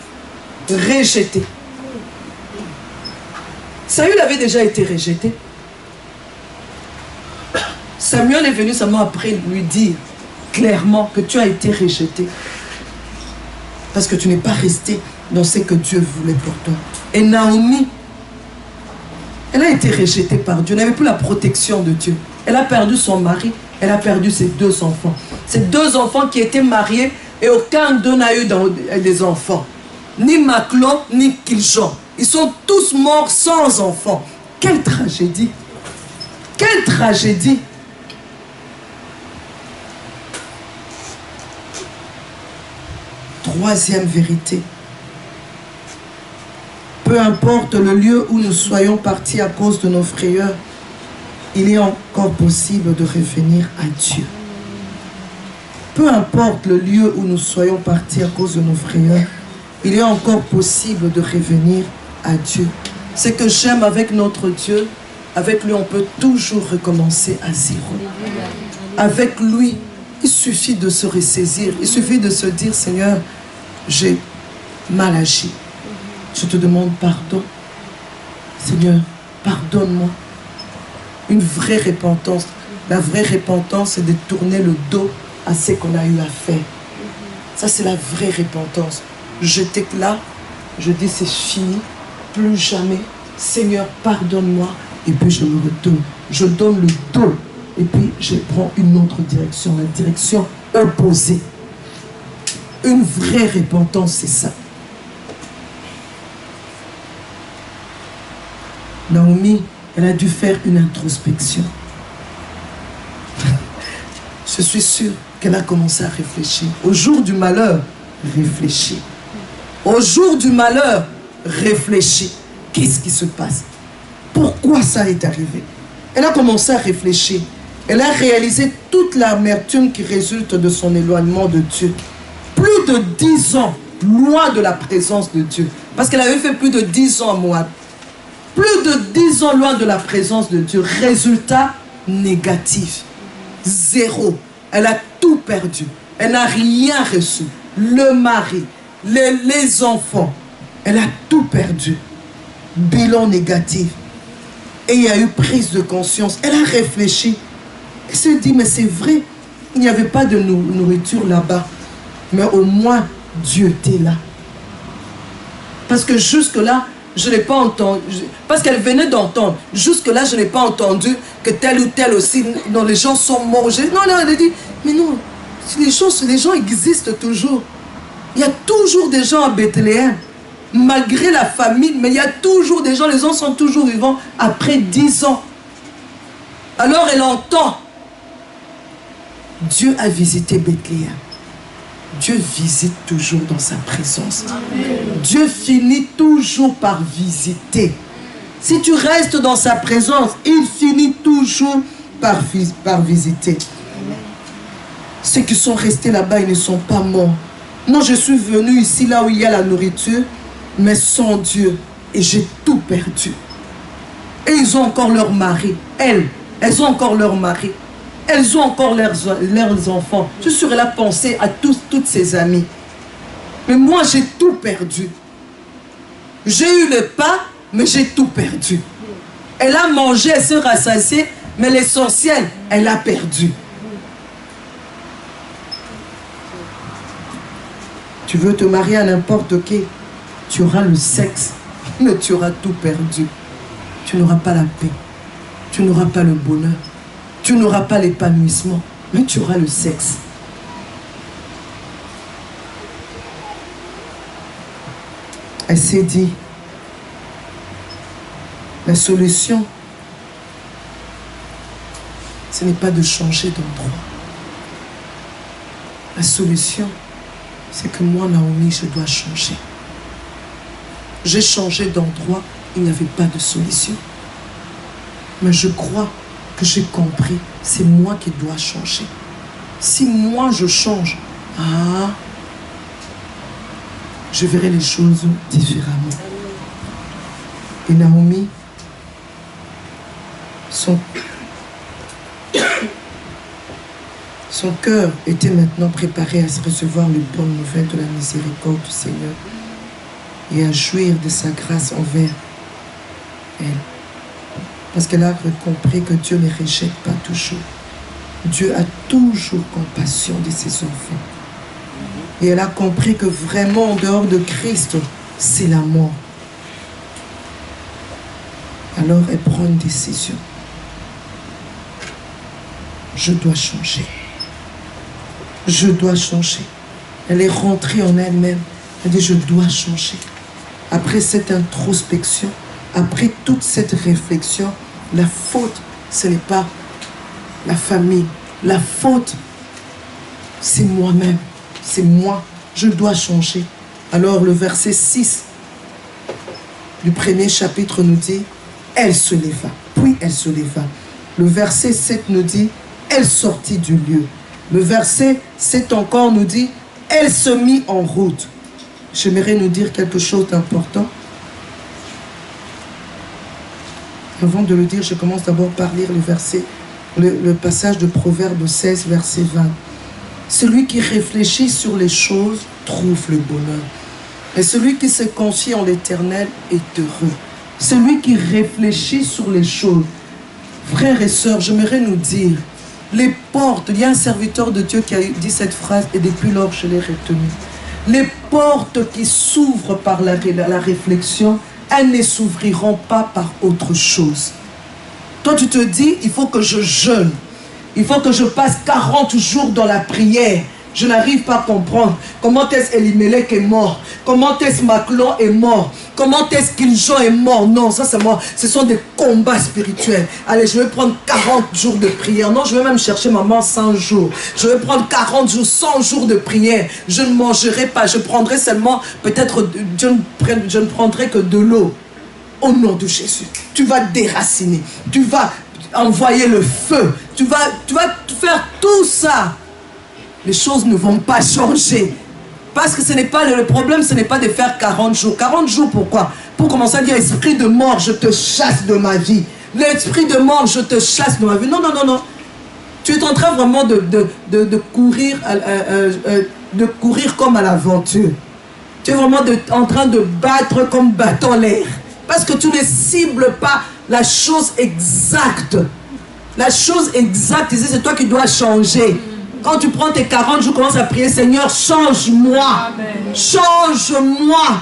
rejeté. Saül avait déjà été rejeté. Samuel est venu seulement après lui dire clairement que tu as été rejeté. Parce que tu n'es pas resté dans ce que Dieu voulait pour toi. Et Naomi, elle a été rejetée par Dieu. Elle n'avait plus la protection de Dieu. Elle a perdu son mari. Elle a perdu ses 2 enfants. Ces 2 enfants qui étaient mariés et aucun d'eux n'a eu des enfants. Ni Maclon, ni Kiljon. Ils sont tous morts sans enfants. Quelle tragédie! Quelle tragédie! Troisième vérité. Peu importe le lieu où nous soyons partis à cause de nos frayeurs, il est encore possible de revenir à Dieu. Peu importe le lieu où nous soyons partis à cause de nos frayeurs, il est encore possible de revenir à Dieu. Ce que j'aime avec notre Dieu, avec lui on peut toujours recommencer à zéro. Avec lui, il suffit de se ressaisir, il suffit de se dire, Seigneur, j'ai mal agi. Je te demande pardon. Seigneur, pardonne-moi. Une vraie repentance. La vraie repentance, c'est de tourner le dos à ce qu'on a eu à faire. Ça, c'est la vraie repentance. Je déclare, je dis, c'est fini, plus jamais. Seigneur, pardonne-moi. Et puis je me retourne. Je donne le dos. Et puis je prends une autre direction, la direction opposée. Une vraie repentance, c'est ça. Naomi, elle a dû faire une introspection. Je suis sûre qu'elle a commencé à réfléchir. Au jour du malheur, réfléchis. Au jour du malheur, réfléchis. Qu'est-ce qui se passe? Pourquoi ça est arrivé? Elle a commencé à réfléchir. Elle a réalisé toute l'amertume qui résulte de son éloignement de Dieu. Plus de 10 ans loin de la présence de Dieu. Parce qu'elle avait fait plus de 10 ans à Moab. Plus de 10 ans loin de la présence de Dieu. Résultat négatif. 0. Elle a tout perdu. Elle n'a rien reçu. Le mari, les enfants. Elle a tout perdu. Bilan négatif. Et il y a eu prise de conscience. Elle a réfléchi. Elle s'est dit, mais c'est vrai, il n'y avait pas de nourriture là-bas. Mais au moins, Dieu était là. Parce que jusque-là, je n'ai pas entendu, parce qu'elle venait d'entendre, jusque-là, je n'ai pas entendu que tel ou tel aussi, non, les gens sont morts. Non, elle a dit, mais non, les gens existent toujours. Il y a toujours des gens à Bethléem, malgré la famine, mais il y a toujours des gens, les gens sont toujours vivants après 10 ans. Alors elle entend, Dieu a visité Bethléem. Dieu visite toujours dans sa présence. Amen. Dieu finit toujours par visiter. Si tu restes dans sa présence, il finit toujours par visiter. Amen. Ceux qui sont restés là-bas, ils ne sont pas morts. Moi, je suis venu ici, là où il y a la nourriture, mais sans Dieu. Et j'ai tout perdu. Et ils ont encore leur mari. Elles ont encore leur mari. Elles ont encore leurs enfants. Je suis là penser à toutes ses amies. Mais moi, j'ai tout perdu. J'ai eu le pain, mais j'ai tout perdu. Elle a mangé, elle se rassasiée, mais l'essentiel, elle a perdu. Tu veux te marier à n'importe qui, tu auras le sexe, mais tu auras tout perdu. Tu n'auras pas la paix. Tu n'auras pas le bonheur. Tu n'auras pas l'épanouissement, mais tu auras le sexe. Elle s'est dit, la solution, ce n'est pas de changer d'endroit. La solution, c'est que moi, Naomi, je dois changer. J'ai changé d'endroit, il n'y avait pas de solution. Mais je crois que j'ai compris, c'est moi qui dois changer. Si moi je change, je verrai les choses différemment. Et Naomi, son cœur était maintenant préparé à recevoir les bonnes nouvelles de la miséricorde du Seigneur et à jouir de sa grâce envers elle. Parce qu'elle a compris que Dieu ne rejette pas toujours. Dieu a toujours compassion de ses enfants. Et elle a compris que vraiment, en dehors de Christ, c'est la mort. Alors elle prend une décision. Je dois changer. Je dois changer. Elle est rentrée en elle-même. Elle dit, je dois changer. Après cette introspection, après toute cette réflexion, la faute, ce n'est pas la famille. La faute, c'est moi-même. C'est moi. Je dois changer. Alors le verset 6 du premier chapitre nous dit, elle se leva. Puis elle se leva. Le verset 7 nous dit, elle sortit du lieu. Le verset 7 encore nous dit, elle se mit en route. J'aimerais nous dire quelque chose d'important. Avant de le dire, je commence d'abord par lire le passage de Proverbe 16, verset 20. Celui qui réfléchit sur les choses trouve le bonheur. Et celui qui se confie en l'Éternel est heureux. Celui qui réfléchit sur les choses. Frères et sœurs, j'aimerais nous dire, les portes, il y a un serviteur de Dieu qui a dit cette phrase et depuis lors je l'ai retenue. Les portes qui s'ouvrent par la réflexion, elles ne s'ouvriront pas par autre chose. Toi, tu te dis, il faut que je jeûne. Il faut que je passe 40 jours dans la prière. Je n'arrive pas à comprendre comment est-ce Elimelech est mort. Comment est-ce Maclon est mort. Comment est-ce qu'Iljon est mort. Non, ça c'est moi. Ce sont des combats spirituels. Allez, je vais prendre 40 jours de prière. Non, je vais même chercher maman 100 jours. Je vais prendre 40 jours, 100 jours de prière. Je ne mangerai pas. Je prendrai seulement, peut-être, je ne prendrai que de l'eau. Au nom de Jésus, tu vas déraciner. Tu vas envoyer le feu. Tu vas faire tout ça. Les choses ne vont pas changer. Parce que ce n'est pas le problème, ce n'est pas de faire 40 jours. 40 jours, pourquoi? Pour commencer à dire, esprit de mort, je te chasse de ma vie. L'esprit de mort, je te chasse de ma vie. Non, non, non, non. Tu es en train vraiment de courir comme à l'aventure. Tu es vraiment en train de battre comme battant l'air. Parce que tu ne cibles pas la chose exacte. La chose exacte, c'est toi qui dois changer. Quand tu prends tes 40 jours, commence à prier, Seigneur, change-moi. Change-moi.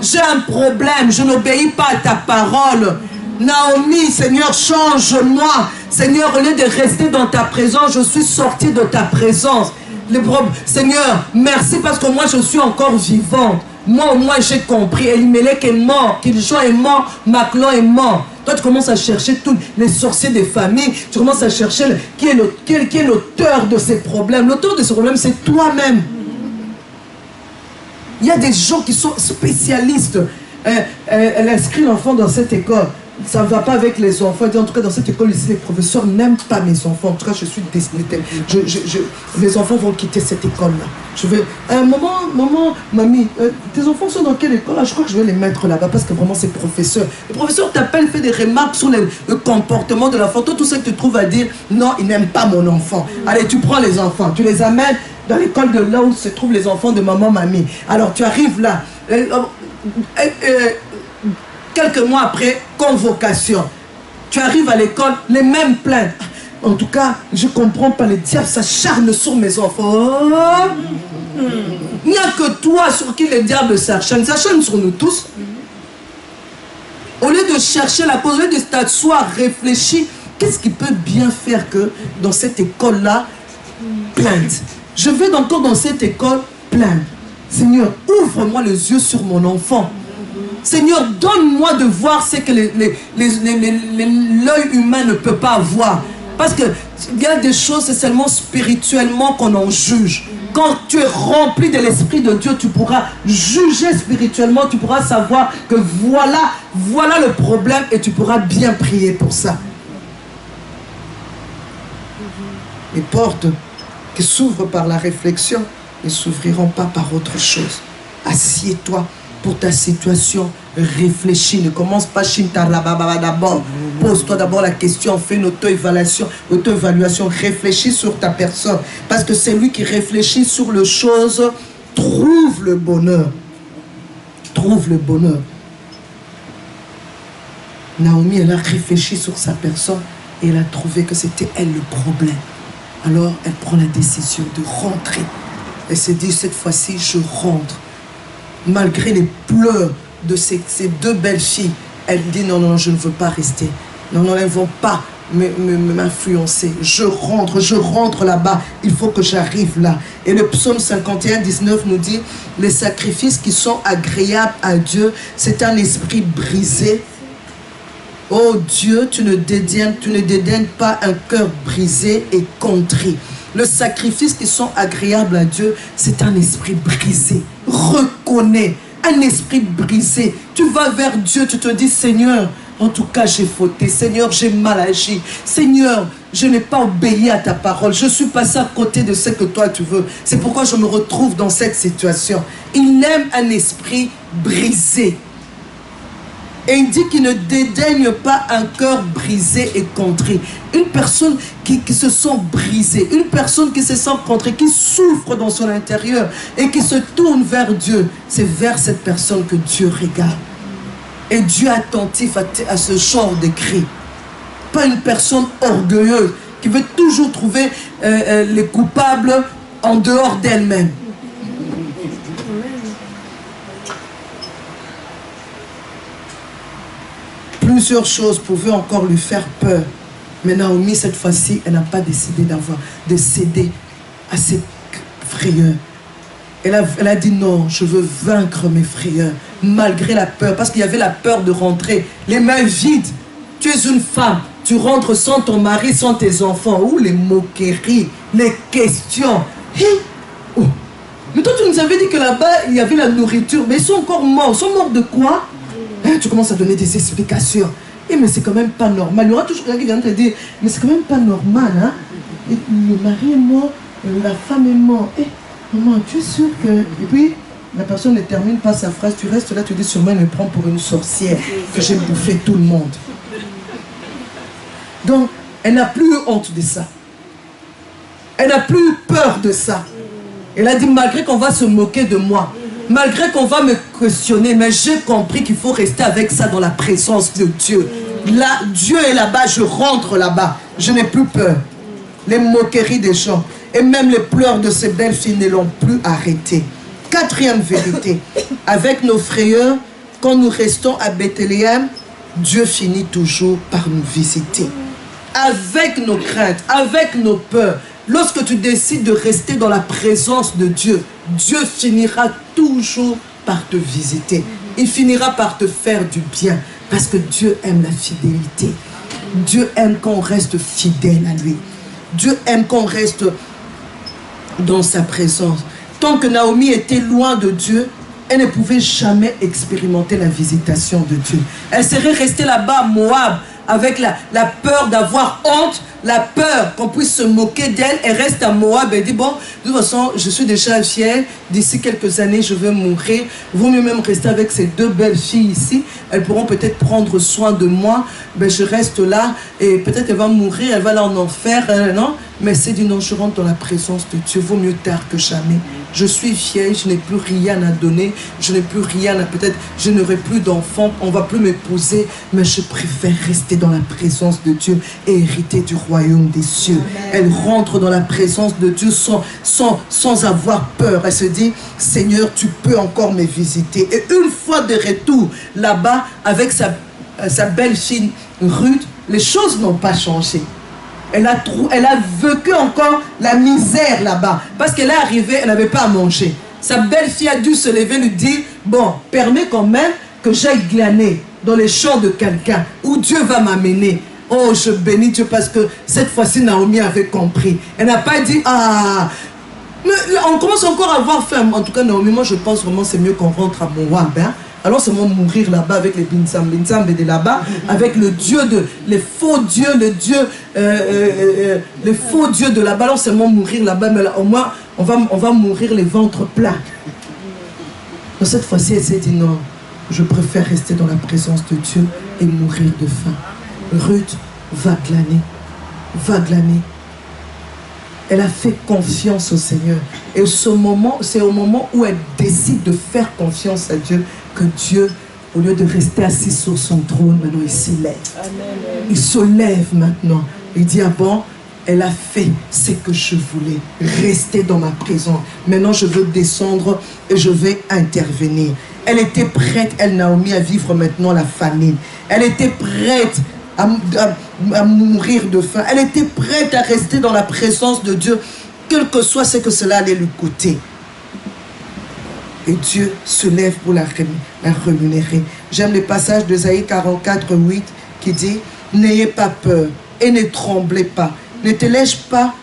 J'ai un problème, je n'obéis pas à ta parole. Naomi, Seigneur, change-moi. Seigneur, au lieu de rester dans ta présence, je suis sorti de ta présence. Seigneur, merci parce que moi, je suis encore vivante. Moi, au moins, j'ai compris. Elimelech est mort. Kiljon est mort. Maclon est mort. Toi, tu commences à chercher tous les sorciers des familles. Tu commences à chercher qui est l'auteur de ces problèmes. L'auteur de ces problèmes, c'est toi-même. Il y a des gens qui sont spécialistes. Elle inscrit l'enfant dans cette école. Ça ne va pas avec les enfants. Elle dit, en tout cas, dans cette école ici, les professeurs n'aiment pas mes enfants. En tout cas, je suis décidée. Mes enfants vont quitter cette école-là. Je vais... maman, mamie, tes enfants sont dans quelle école? Je crois que je vais les mettre là-bas parce que vraiment, c'est professeur. Le professeur t'appelle, fait des remarques sur le comportement de l'enfant. Toi, tout ça que tu trouves à dire, non, il n'aime pas mon enfant. Allez, tu prends les enfants, tu les amènes dans l'école de là où se trouvent les enfants de maman, mamie. Alors, tu arrives là. Quelques mois après, convocation. Tu arrives à l'école, les mêmes plaintes. En tout cas, je ne comprends pas, les diables s'acharnent sur mes enfants. Il n'y a que toi sur qui les diables s'acharnent. S'acharnent sur nous tous. Au lieu de chercher la cause, au lieu de t'asseoir, réfléchir, qu'est-ce qui peut bien faire que dans cette école-là, plainte. Je vais encore dans cette école, plainte. Seigneur, ouvre-moi les yeux sur mon enfant. Seigneur, donne-moi de voir ce que l'œil humain ne peut pas voir. Parce qu'il y a des choses, c'est seulement spirituellement qu'on en juge. Quand tu es rempli de l'Esprit de Dieu, tu pourras juger spirituellement, tu pourras savoir que voilà le problème et tu pourras bien prier pour ça. Les portes qui s'ouvrent par la réflexion ne s'ouvriront pas par autre chose. Assieds-toi pour ta situation, réfléchis, ne commence pas Shintarababa d'abord. Pose-toi d'abord la question, fais une auto-évaluation, réfléchis sur ta personne. Parce que c'est lui qui réfléchit sur les choses, trouve le bonheur. Trouve le bonheur. Naomi, elle a réfléchi sur sa personne et elle a trouvé que c'était elle le problème. Alors, elle prend la décision de rentrer. Elle s'est dit, cette fois-ci, je rentre. Malgré les pleurs de ces deux belles filles, elle dit non, non, je ne veux pas rester. Non, non, elles ne vont pas m'influencer. Je rentre là-bas. Il faut que j'arrive là. Et le psaume 51, 19 nous dit, les sacrifices qui sont agréables à Dieu, c'est un esprit brisé. Oh Dieu, tu ne dédaignes pas un cœur brisé et contrit. Le sacrifice qui sont agréables à Dieu, c'est un esprit brisé. Reconnais un esprit brisé. Tu vas vers Dieu, tu te dis, Seigneur, en tout cas, j'ai fauté. Seigneur, j'ai mal agi. Seigneur, je n'ai pas obéi à ta parole. Je suis passé à côté de ce que toi tu veux. C'est pourquoi je me retrouve dans cette situation. Il aime un esprit brisé. Et il dit qu'il ne dédaigne pas un cœur brisé et contrit. Une personne qui se sent brisée, une personne qui se sent contrée, qui souffre dans son intérieur et qui se tourne vers Dieu, c'est vers cette personne que Dieu regarde. Et Dieu est attentif à ce genre de cris. Pas une personne orgueilleuse qui veut toujours trouver les coupables en dehors d'elle-même. Plusieurs choses pouvaient encore lui faire peur. Mais Naomi, cette fois-ci, elle n'a pas décidé de céder à ses frayeurs. Elle a dit non, je veux vaincre mes frayeurs, malgré la peur. Parce qu'il y avait la peur de rentrer, les mains vides. Tu es une femme, tu rentres sans ton mari, sans tes enfants. Ou les moqueries, les questions. Oh. Mais toi, tu nous avais dit que là-bas, il y avait la nourriture. Mais ils sont encore morts. Ils sont morts de quoi? Tu commences à donner des explications. Mais c'est quand même pas normal. Il y aura toujours quelqu'un qui vient te dire, mais c'est quand même pas normal. Hein? Et le mari est mort, la femme est morte. Maman, tu es sûre que... Et puis, la personne ne termine pas sa phrase, tu restes là, tu dis sûrement, elle me prend pour une sorcière, que j'ai bouffé tout le monde. Donc, elle n'a plus eu honte de ça. Elle n'a plus eu peur de ça. Elle a dit, malgré qu'on va se moquer de moi, malgré qu'on va me questionner, mais j'ai compris qu'il faut rester avec ça dans la présence de Dieu. Là, Dieu est là-bas, je rentre là-bas. Je n'ai plus peur. Les moqueries des gens et même les pleurs de ces belles filles ne l'ont plus arrêté. Quatrième vérité, avec nos frayeurs, quand nous restons à Bethléem, Dieu finit toujours par nous visiter. Avec nos craintes, avec nos peurs, lorsque tu décides de rester dans la présence de Dieu, Dieu finira toujours par te visiter. Il finira par te faire du bien. Parce que Dieu aime la fidélité. Dieu aime qu'on reste fidèle à lui. Dieu aime qu'on reste dans sa présence. Tant que Naomi était loin de Dieu, elle ne pouvait jamais expérimenter la visitation de Dieu. Elle serait restée là-bas à Moab avec la peur d'avoir honte, la peur qu'on puisse se moquer d'elle. Elle reste à Moab et dit, bon, de toute façon, je suis déjà fière, d'ici quelques années, je vais mourir. Vaut mieux même rester avec ces deux belles filles ici. Elles pourront peut-être prendre soin de moi. Ben, je reste là et peut-être elle va mourir, elle va aller en enfer, non? Mais c'est dit, non, je rentre dans la présence de Dieu. Vaut mieux tard que jamais. Je suis vieille, je n'ai plus rien à donner, je n'ai plus rien à... Peut-être, je n'aurai plus d'enfants, on ne va plus m'épouser, mais je préfère rester dans la présence de Dieu et hériter du royaume des cieux. Amen. Elle rentre dans la présence de Dieu sans avoir peur. Elle se dit, Seigneur, tu peux encore me visiter. Et une fois de retour là-bas, avec sa belle-fille Ruth, les choses n'ont pas changé. Elle a vécu encore la misère là-bas. Parce qu'elle est arrivée, elle n'avait pas à manger. Sa belle-fille a dû se lever et lui dire, bon, permets quand même que j'aille glaner dans les champs de quelqu'un où Dieu va m'amener. Oh, je bénis Dieu parce que cette fois-ci, Naomi avait compris. Elle n'a pas dit, ah, mais on commence encore à avoir faim. En tout cas, Naomi, moi je pense vraiment c'est mieux qu'on rentre à Moab. Hein? Alors seulement mourir là-bas avec les binsam de là-bas, avec le Dieu les faux dieux, les faux dieux de là-bas. Alors seulement mourir là-bas, mais là, au moins on va mourir les ventres plats. Donc cette fois-ci, elle s'est dit non, je préfère rester dans la présence de Dieu et mourir de faim. Ruth va glaner, va glaner. Elle a fait confiance au Seigneur. Et c'est au moment où elle décide de faire confiance à Dieu que Dieu, au lieu de rester assis sur son trône, maintenant il s'élève. Il se lève maintenant. Il dit, ah bon, elle a fait ce que je voulais. Rester dans ma présence. Maintenant, je veux descendre et je vais intervenir. Elle était prête, elle, Naomi, à vivre maintenant la famine. Elle était prête à mourir de faim. Elle était prête à rester dans la présence de Dieu, quel que soit ce que cela allait lui coûter. Et Dieu se lève pour la rémunérer. J'aime le passage d'Ésaïe 44, 8 qui dit, n'ayez pas peur et ne tremblez pas. Ne te laisse pas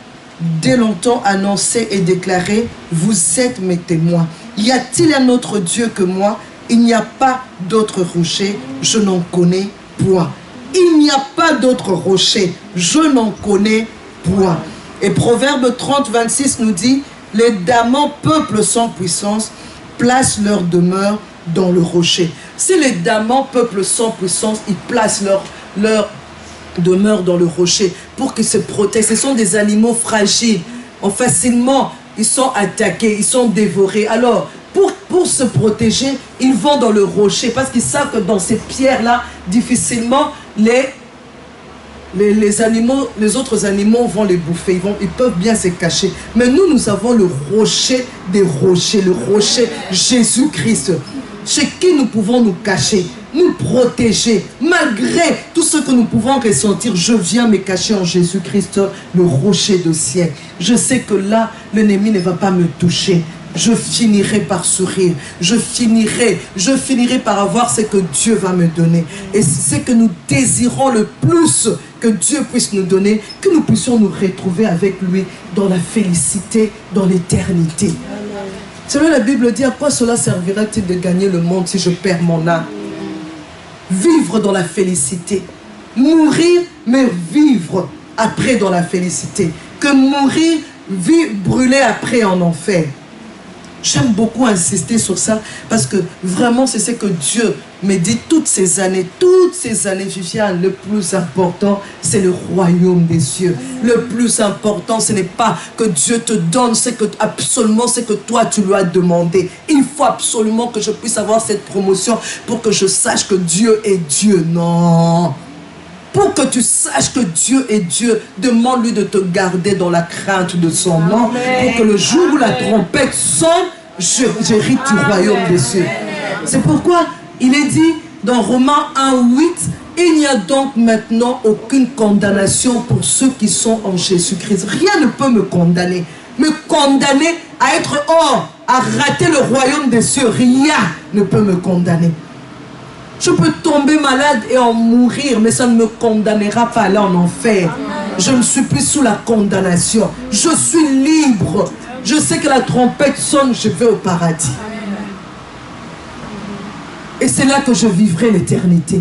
dès longtemps annoncer et déclarer, vous êtes mes témoins. Y a-t-il un autre Dieu que moi? Il n'y a pas d'autre rocher, je n'en connais point. Il n'y a pas d'autre rocher, je n'en connais point. Et Proverbe 30, 26 nous dit, les damans, peuple sans puissance, placent leur demeure dans le rocher. Si les damans, peuple sans puissance, ils placent leur demeure dans le rocher pour qu'ils se protègent. Ce sont des animaux fragiles. Facilement, ils sont attaqués, ils sont dévorés. Alors, pour se protéger, ils vont dans le rocher parce qu'ils savent que dans ces pierres-là, difficilement, les autres animaux vont les bouffer, ils peuvent bien se cacher. Mais nous avons le rocher des rochers, le rocher Jésus-Christ, chez qui nous pouvons nous cacher, nous protéger. Malgré tout ce que nous pouvons ressentir, je viens me cacher en Jésus-Christ, le rocher de ciel. Je sais que là, l'ennemi ne va pas me toucher. Je finirai par sourire, je finirai par avoir ce que Dieu va me donner. Et c'est ce que nous désirons le plus que Dieu puisse nous donner, que nous puissions nous retrouver avec lui dans la félicité, dans l'éternité. Selon la Bible dit, à quoi cela servira-t-il de gagner le monde si je perds mon âme? Vivre dans la félicité, mourir mais vivre après dans la félicité, que mourir, brûler après en enfer. J'aime beaucoup insister sur ça parce que vraiment c'est ce que Dieu me dit toutes ces années, Viviane. Le plus important, c'est le royaume des cieux. Le plus important, ce n'est pas que Dieu te donne absolument ce que toi tu lui as demandé. Il faut absolument que je puisse avoir cette promotion pour que je sache que Dieu est Dieu. Non. Pour que tu saches que Dieu est Dieu, demande-lui de te garder dans la crainte de son nom. Pour que le jour où la trompette sonne, j'hérite du royaume des cieux. C'est pourquoi il est dit dans Romains 1:8, il n'y a donc maintenant aucune condamnation pour ceux qui sont en Jésus-Christ. Rien ne peut me condamner. Me condamner à être hors, à rater le royaume des cieux, rien ne peut me condamner. Je peux tomber malade et en mourir, mais ça ne me condamnera pas à aller en enfer. Je ne suis plus sous la condamnation. Je suis libre. Je sais que la trompette sonne, je vais au paradis. Et c'est là que je vivrai l'éternité.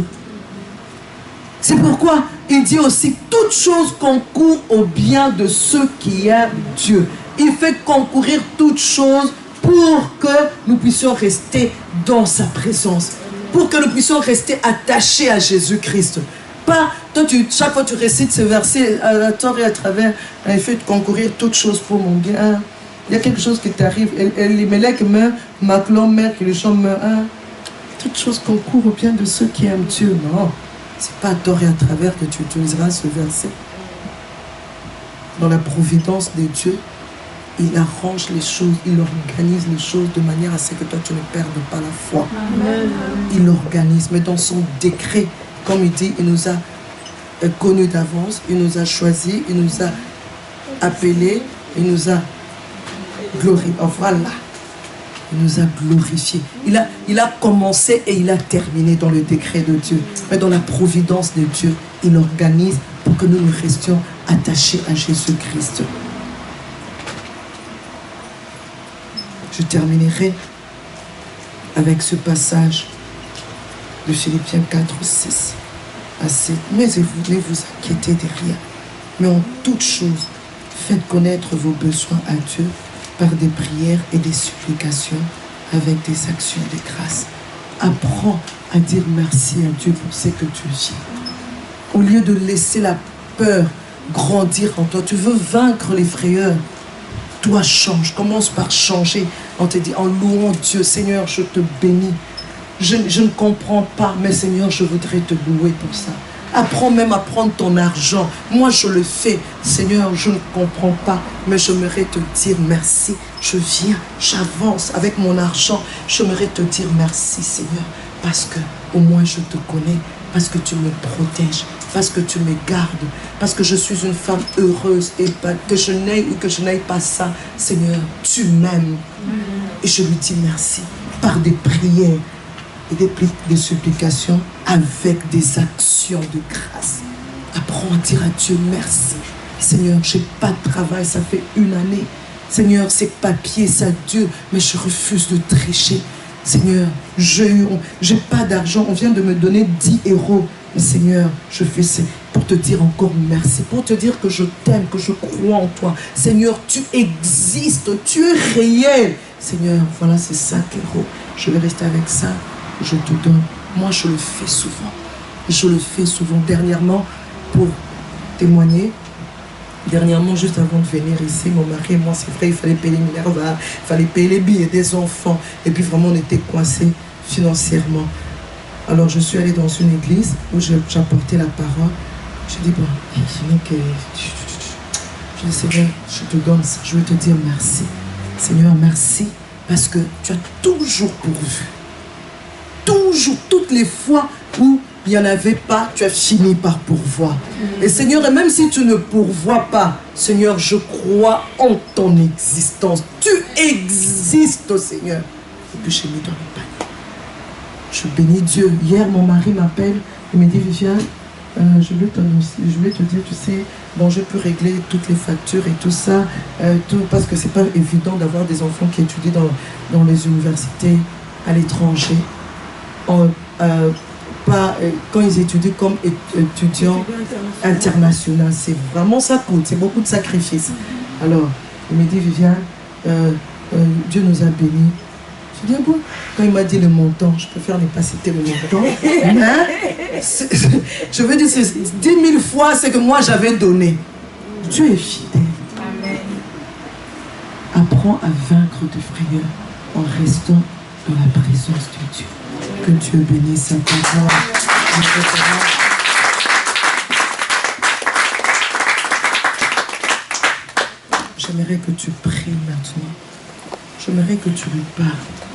C'est pourquoi il dit aussi, toute chose concourt au bien de ceux qui aiment Dieu. Il fait concourir toute chose pour que nous puissions rester dans sa présence. Pour que nous puissions rester attachés à Jésus-Christ. Pas, toi, chaque fois que tu récites ce verset à tort et à travers, il fait concourir toutes choses pour mon bien. Il y a quelque chose qui t'arrive. Elimelech meurt, Maclon meurt, que les gens meurent. Toutes choses concourent au bien de ceux qui aiment Dieu. Non, c'est pas à tort et à travers que tu utiliseras ce verset. Dans la providence de Dieu, il arrange les choses, il organise les choses de manière à ce que toi tu ne perdes pas la foi. Amen. Il organise, mais dans son décret, comme il dit, il nous a connus d'avance, il nous a choisis, il nous a appelés, il nous a glorifiés. Oh, voilà, il nous a glorifiés. Il a commencé et il a terminé dans le décret de Dieu. Mais dans la providence de Dieu, il organise pour que nous restions attachés à Jésus-Christ. Je terminerai avec ce passage de Philippiens 4:6 à 7. Mais vous ne vous inquiétez de rien. Mais en toute chose, faites connaître vos besoins à Dieu par des prières et des supplications avec des actions de grâce. Apprends à dire merci à Dieu pour ce que tu vis. Au lieu de laisser la peur grandir en toi, tu veux vaincre les frayeurs. Toi, change. Commence par changer. On te dit en louant Dieu. Seigneur, je te bénis. Je ne comprends pas, mais Seigneur, je voudrais te louer pour ça. Apprends même à prendre ton argent. Moi, je le fais. Seigneur, je ne comprends pas, mais j'aimerais te dire merci. Je viens, j'avance avec mon argent. J'aimerais te dire merci, Seigneur, parce que au moins je te connais, parce que tu me protèges, parce que tu me gardes, parce que je suis une femme heureuse et que je n'aie ou que je n'aie pas ça. Seigneur, tu m'aimes. Et je lui dis merci par des prières et des supplications avec des actions de grâce. Apprends à dire à Dieu merci. Seigneur, je n'ai pas de travail, ça fait 1 année. Seigneur, ces papiers, ça dure, mais je refuse de tricher. Seigneur, j'ai pas d'argent, on vient de me donner 10 €. Mais Seigneur, je fais ça pour te dire encore merci, pour te dire que je t'aime, que je crois en toi. Seigneur, tu existes, tu es réel. Seigneur, voilà, c'est 5 €. Je vais rester avec ça, je te donne. Moi, je le fais souvent. Je le fais souvent. Dernièrement, pour témoigner, juste avant de venir ici, mon mari et moi, c'est vrai, il fallait payer les Minerva, il fallait payer les billets des enfants. Et puis vraiment, on était coincés financièrement. Alors, je suis allée dans une église où j'apportais la parole. J'ai dit, bon, je dis, Seigneur, je te donne ça. Je veux te dire merci. Seigneur, merci, parce que tu as toujours pourvu. Toujours, toutes les fois où il n'y en avait pas, tu as fini par pourvoir. Et Seigneur, et même si tu ne pourvois pas, Seigneur, je crois en ton existence. Tu existes, Seigneur. Et puis j'ai mis dans le panier. Je bénis Dieu. Hier, mon mari m'appelle, il me dit, Viviane, je vais te dire, tu sais, bon, je peux régler toutes les factures et tout ça, parce que c'est pas évident d'avoir des enfants qui étudient dans les universités à l'étranger. Quand ils étudient comme étudiants internationaux, c'est vraiment ça coûte, c'est beaucoup de sacrifices. Alors, il me dit, Viviane, Dieu nous a bénis. Je dis, ah bon, quand il m'a dit le montant, je préfère ne pas citer le montant, mais je veux dire, c'est 10 000 fois ce que moi j'avais donné. Dieu est fidèle. Amen. Apprends à vaincre tes frayeurs en restant dans la présence de Dieu. Que Dieu bénisse ta parole. J'aimerais que tu pries maintenant. J'aimerais que tu lui parles.